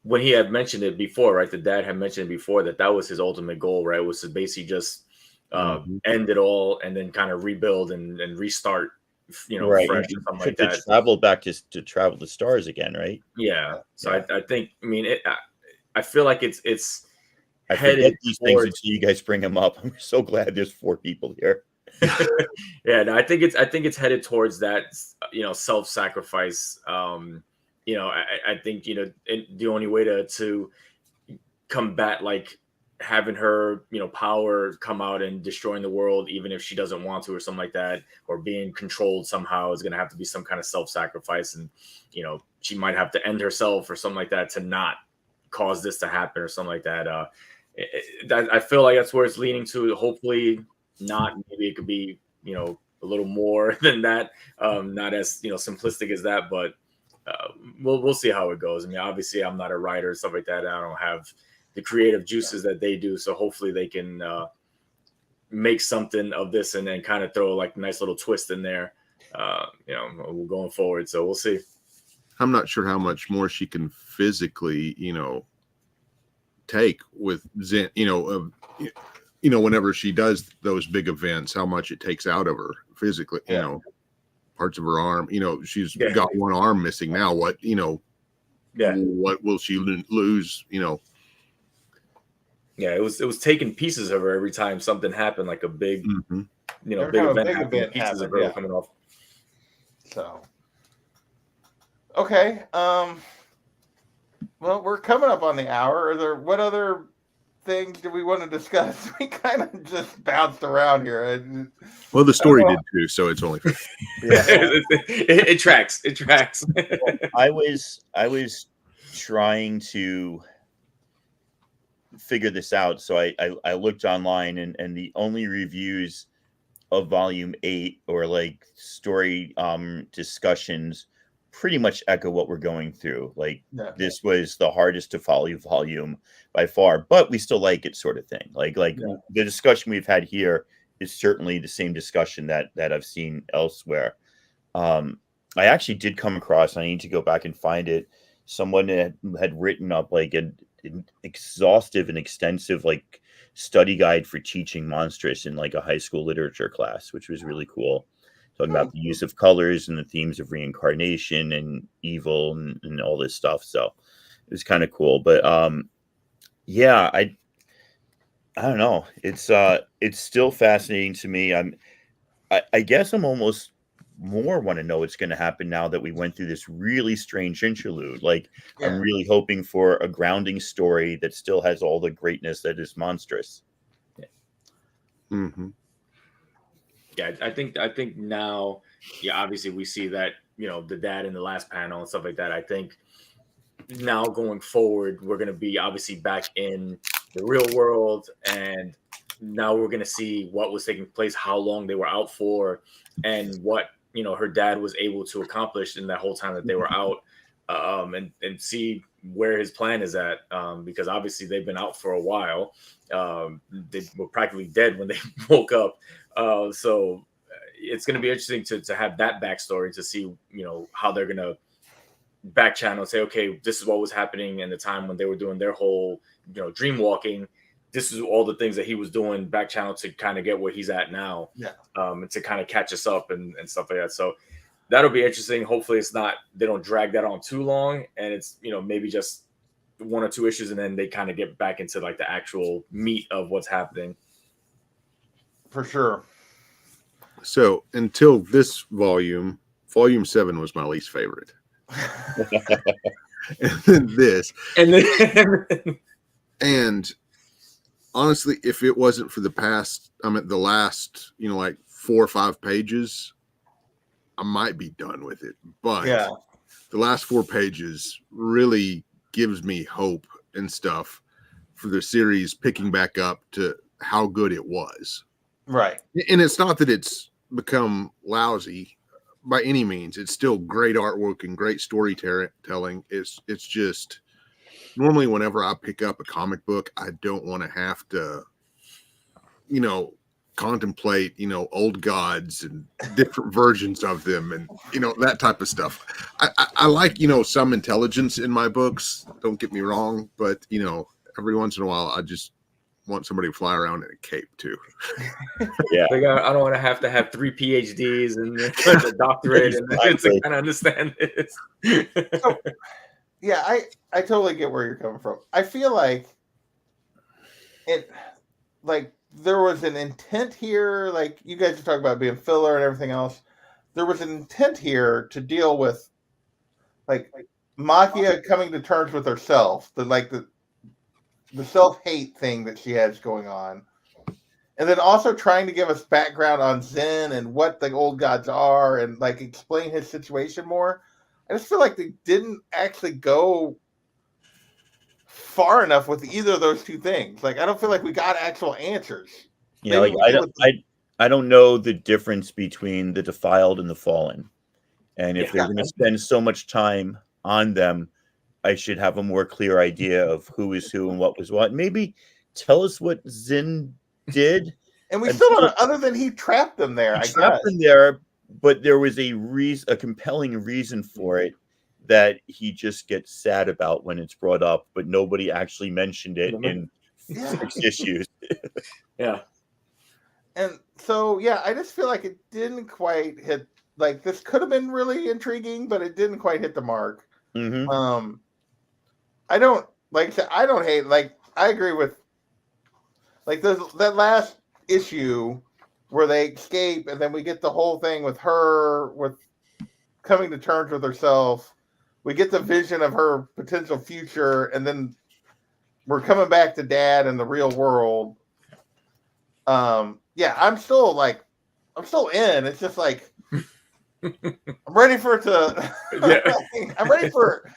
when he had mentioned it before, right? The dad had mentioned it before that was his ultimate goal, right? Was to basically just end it all and then kind of rebuild and restart, right. Fresh or something like that. Travel back to travel the stars again, right? Yeah. So I think, I feel like it's I forget these things until you guys bring them up. I'm so glad there's 4 people here. Yeah, no, I think it's headed towards that, self-sacrifice. I think, the only way to combat having her, power come out and destroying the world, even if she doesn't want to or something like that, or being controlled somehow, is going to have to be some kind of self-sacrifice. And, she might have to end herself or something like that to not caused this to happen or something like that. I feel like that's where it's leaning to. Hopefully not. Maybe it could be, a little more than that. Not as, simplistic as that, but we'll see how it goes. I mean, obviously I'm not a writer, stuff like that. I don't have the creative juices that they do. So hopefully they can make something of this and then kind of throw like a nice little twist in there, going forward. So we'll see. I'm not sure how much more she can physically, take with Zen, whenever she does those big events, how much it takes out of her physically, parts of her arm, she's got one arm missing now. What will she lose, Yeah, it was taking pieces of her every time something happened, like a big, big event, pieces of her coming off. So, okay. Well, we're coming up on the hour. What other things do we want to discuss? We kind of just bounced around here. Well, the story did too, so it's only fair. It tracks. It tracks. I was trying to figure this out, so I looked online, and the only reviews of volume 8 or like story discussions pretty much echo what we're going through. Like this was the hardest to follow volume by far, but we still like it, sort of thing. Like the discussion we've had here is certainly the same discussion that I've seen elsewhere. I actually did come across, I need to go back and find it, someone had written up like an exhaustive and extensive like study guide for teaching Monstress in like a high school literature class, which was really cool. Talking about the use of colors and the themes of reincarnation and evil and all this stuff. So it was kind of cool. But I don't know. It's still fascinating to me. I guess I'm almost more want to know what's going to happen now that we went through this really strange interlude. Like I'm really hoping for a grounding story that still has all the greatness that is Monstress. Yeah, I think now, obviously we see that, the dad in the last panel and stuff like that. I think now going forward, we're going to be obviously back in the real world, and now we're going to see what was taking place, how long they were out for, and what, her dad was able to accomplish in that whole time that they were out, and see where his plan is at, because obviously they've been out for a while. They were practically dead when they woke up. So it's going to be interesting to have that backstory to see, how they're going to back channel and say, okay, this is what was happening in the time when they were doing their whole, dream walking. This is all the things that he was doing back channel to kind of get where he's at now, and to kind of catch us up and stuff like that. So that'll be interesting. Hopefully they don't drag that on too long, and it's, maybe just one or two issues, and then they kind of get back into like the actual meat of what's happening. For sure. So until this volume 7 was my least favorite. And then this. And honestly, if it wasn't for the last, like 4 or 5 pages, I might be done with it. But the last 4 pages really gives me hope and stuff for the series picking back up to how good it was. Right. And it's not that it's become lousy by any means. It's still great artwork and great storytelling. It's just normally whenever I pick up a comic book, I don't want to have to, contemplate, old gods and different versions of them and, that type of stuff. I like, some intelligence in my books. Don't get me wrong. But, every once in a while, I just want somebody to fly around in a cape too. Like, I don't want to have 3 PhDs and a doctorate and to kind of understand this. So, I totally get where you're coming from. I feel like there was an intent here, like you guys are talking about being filler and everything else. There was an intent here to deal with like Makia coming to terms with herself, the self-hate thing that she has going on. And then also trying to give us background on Zen and what the old gods are and like explain his situation more. I just feel like they didn't actually go far enough with either of those two things. Like, I don't feel like we got actual answers. You know, Maybe like, we did with the- I don't know the difference between the defiled and the fallen. And if Yeah. they're going to spend so much time on them, I should have a more clear idea of who is who and what was what. Maybe tell us what Zin did. and we I'm still sure don't, other than he trapped them there, I he trapped guess. them there, but there was a compelling reason for it that he just gets sad about when it's brought up, but nobody actually mentioned it in Yeah. 6 issues. Yeah. And so, yeah, I just feel like it didn't quite hit. Like, this could have been really intriguing, but it didn't quite hit the mark. Mm-hmm. I don't like. I said, I don't hate. Like, I agree with. Like, that last issue where they escape, and then we get the whole thing with her with coming to terms with herself. We get the vision of her potential future, and then we're coming back to Dad in the real world. Yeah, I'm still in. It's just like I'm ready for it to. Yeah. I'm ready for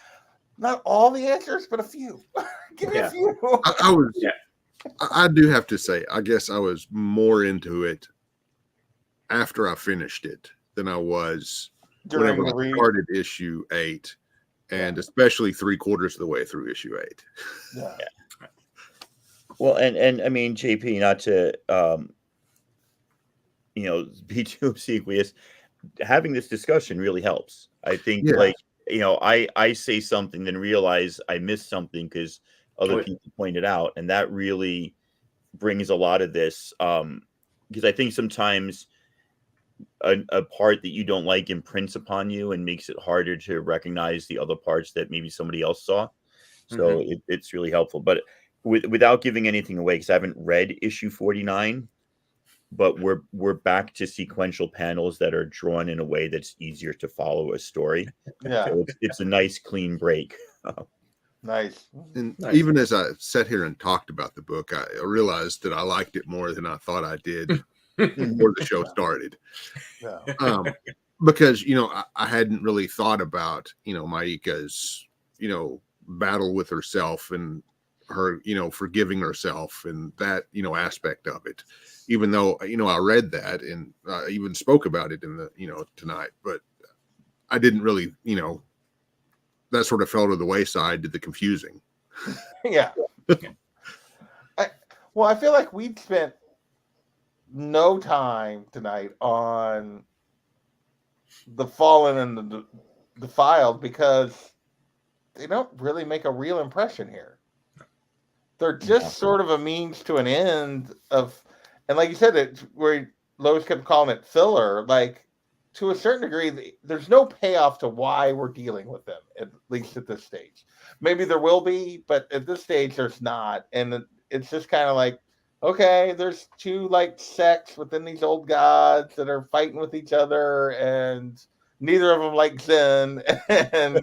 not all the answers, but a few. Give me a few. I was. Yeah. I do have to say, I guess I was more into it after I finished it than I was During whenever the I read. started issue 8, and especially 3/4 of the way through issue 8. Yeah. Well, and I mean, JP, not to be too obsequious, having this discussion really helps. I think, Yeah. like, I say something, then realize I missed something because other people pointed out, and that really brings a lot of this. Because I think sometimes a part that you don't like imprints upon you and makes it harder to recognize the other parts that maybe somebody else saw. So it's really helpful. But without giving anything away, because I haven't read issue 49, but we're back to sequential panels that are drawn in a way that's easier to follow a story. Yeah. So it's a nice clean break. Nice. And Nice. even as I sat here and talked about the book, I realized that I liked it more than I thought I did before the show started. Yeah. Because, I hadn't really thought about, Maika's, battle with herself and her, forgiving herself and that, aspect of it. Even though, I read that and I even spoke about it in the, tonight, but I didn't really, that sort of fell to the wayside to the confusing. Yeah. I feel like we spent no time tonight on the fallen and the defiled because they don't really make a real impression here. They're just sort of a means to an end of, and like you said, it's where Lois kept calling it filler. Like, to a certain degree, there's no payoff to why we're dealing with them, at least at this stage. Maybe there will be, but at this stage, there's not. And it's just kind of like, okay, there's two like sects within these old gods that are fighting with each other, and neither of them like Zen, and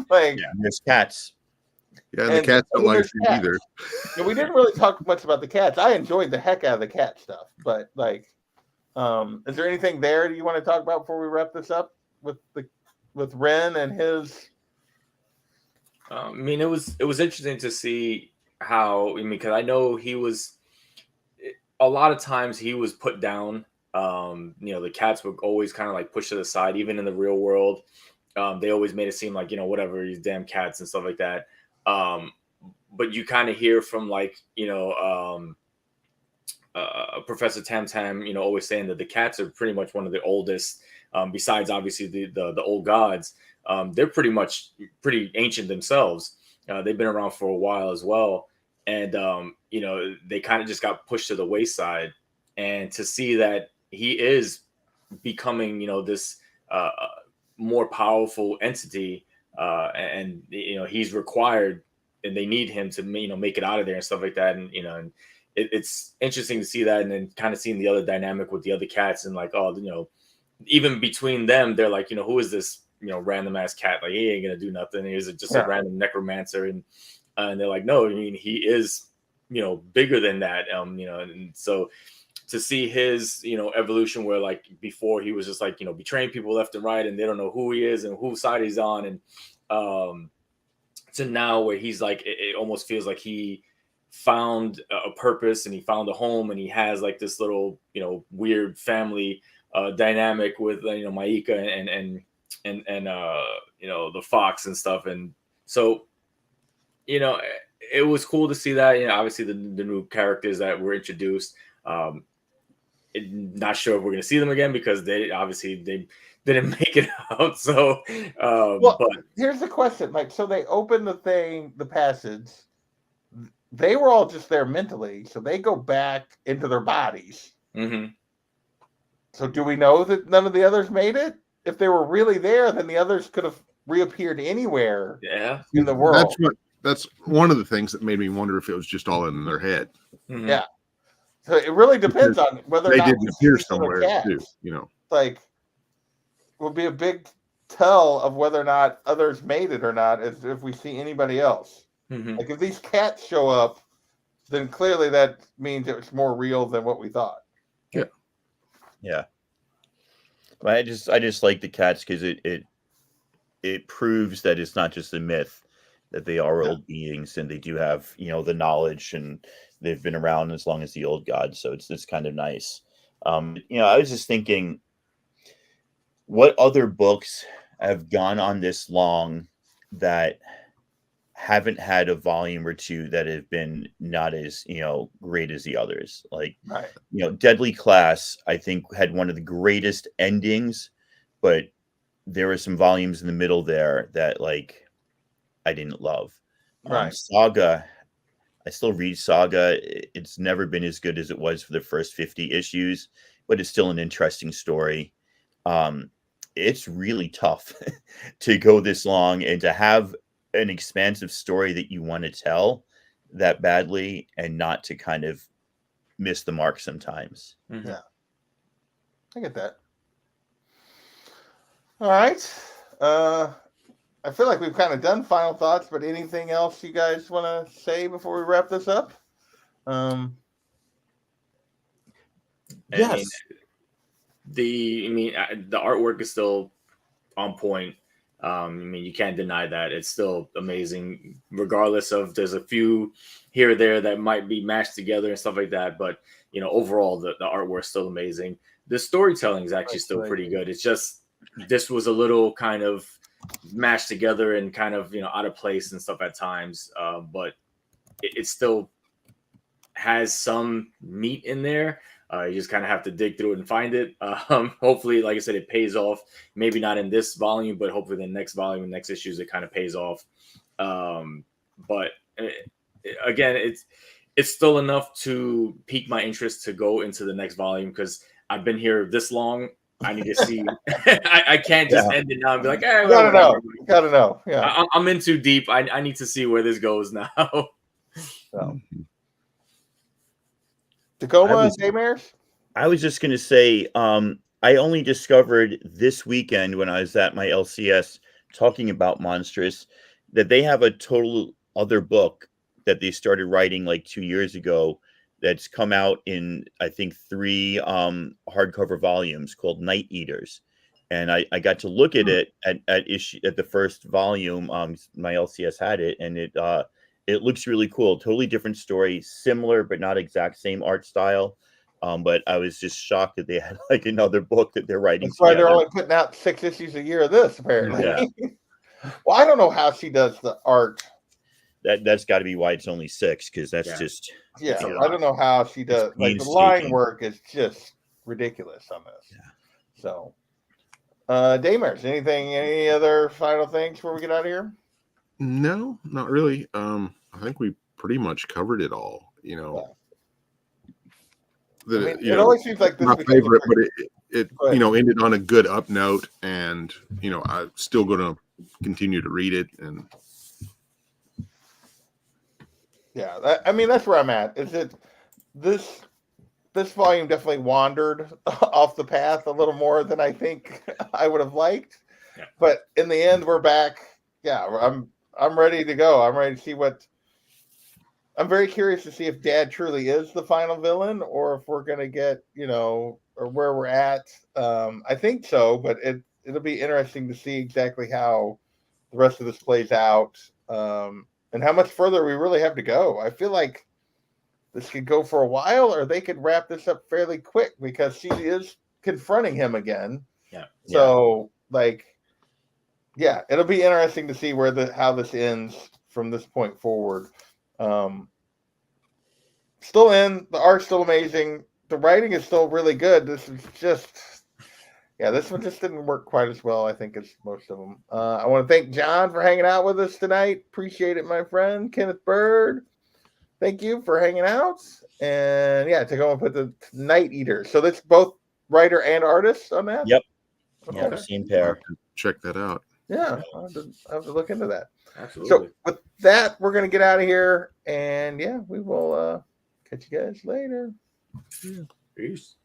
like There's cats. Yeah, and the cats don't like it either. And we didn't really talk much about the cats. I enjoyed the heck out of the cat stuff, but like, is there anything there that you want to talk about before we wrap this up with Ren and his? I mean, it was interesting to see how. I mean, because I know he was a lot of times he was put down. The cats were always kind of like pushed to the side, even in the real world. They always made it seem like, whatever, these damn cats and stuff like that. But you kind of hear from like, Professor Tam Tam, always saying that the cats are pretty much one of the oldest, besides obviously the old gods. They're pretty ancient themselves. They've been around for a while as well. And, they kind of just got pushed to the wayside. And to see that he is becoming, this more powerful entity, and he's required, and they need him to make it out of there and stuff like that. And and it's interesting to see that, and then kind of seeing the other dynamic with the other cats, and like, even between them, they're like, who is this random ass cat? Like, he ain't gonna do nothing. He's just a random necromancer, and they're like, no, I mean, he is bigger than that. And so to see his evolution, where like before he was just like betraying people left and right, and they don't know who he is and whose side he's on, and to now where he's like, it almost feels like he found a purpose and he found a home and he has like this little, weird family dynamic with, Maika and the fox and stuff. And so, it was cool to see that, obviously the new characters that were introduced. Not sure if we're going to see them again because they didn't make it out. So, but here's the question, Mike. So they open the passage. They were all just there mentally, so they go back into their bodies. Mm-hmm. So do we know that none of the others made it? If they were really there, then the others could have reappeared anywhere in the world. That's one of the things that made me wonder if it was just all in their head. Mm-hmm. Yeah. So it really depends on whether they or not didn't appear somewhere too. Like, will be a big tell of whether or not others made it or not, as if we see anybody else. Mm-hmm. Like if these cats show up, then clearly that means it's more real than what we thought. Yeah. But I just like the cats because it proves that it's not just a myth, that they are old beings and they do have, the knowledge and they've been around as long as the old gods. So it's kind of nice. I was just thinking, what other books have gone on this long that haven't had a volume or two that have been not as, great as the others? Like, right. Deadly Class, I think, had one of the greatest endings, but there were some volumes in the middle there that, like, I didn't love. Right. Saga, I still read Saga. It's never been as good as it was for the first 50 issues, but it's still an interesting story. It's really tough to go this long and to have an expansive story that you want to tell that badly and not to kind of miss the mark sometimes. Mm-hmm. Yeah. I get that. All right. I feel like we've kind of done final thoughts, but anything else you guys want to say before we wrap this up? Yes. The artwork is still on point. You can't deny that. It's still amazing, regardless of there's a few here or there that might be mashed together and stuff like that. But, overall, the artwork is still amazing. The storytelling is actually still pretty good. It's just, this was a little kind of mashed together and kind of, out of place and stuff at times. But it still has some meat in there. You just kind of have to dig through it and find it. Hopefully, like I said, it pays off. Maybe not in this volume, but hopefully the next volume and next issues, it kind of pays off. But again, it's still enough to pique my interest to go into the next volume because I've been here this long. I need to see. I can't just end it now and be like, "Hey, gotta know." Yeah, I'm in too deep. I need to see where this goes now. So. Tacoma, Daymares? I was just going to say, I only discovered this weekend when I was at my LCS talking about Monstress that they have a total other book that they started writing like 2 years ago that's come out in, I think, 3 hardcover volumes called Night Eaters. And I got to look at it at the first volume. My LCS had it, and it looks really cool. Totally different story, similar but not exact same art style. But I was just shocked that they had like another book that they're writing. That's why they're only putting out 6 issues a year of this, apparently. Yeah. Well, I don't know how she does the art. That's got to be why it's only 6, because that's just I don't know how she does. Like the line work is just ridiculous on this. Yeah. So, Daymers, any other final things before we get out of here? No, not really. I think we pretty much covered it all. It always seems like this my favorite, but it ended on a good up note, and I'm still going to continue to read it. And that's where I'm at. Is it this volume definitely wandered off the path a little more than I think I would have liked, but in the end, we're back. Yeah, I'm ready to go. I'm ready to see I'm very curious to see if Dad truly is the final villain, or if we're going to get, or where we're at. I think so, but it'll be interesting to see exactly how the rest of this plays out. and how much further we really have to go. I feel like this could go for a while, or they could wrap this up fairly quick because she is confronting him again. Yeah. So, yeah, it'll be interesting to see how this ends from this point forward. Still the art's still amazing. The writing is still really good. This is just, this one just didn't work quite as well, I think, as most of them. I want to thank John for hanging out with us tonight. Appreciate it, my friend. Kenneth Bird, thank you for hanging out. And to go and put the Night Eater. So that's both writer and artist on that? Yep. Okay. Yeah, same I'll pair. have to check that out. Yeah, I'll have to look into that. Absolutely. So with that, we're going to get out of here. And we will catch you guys later. Peace.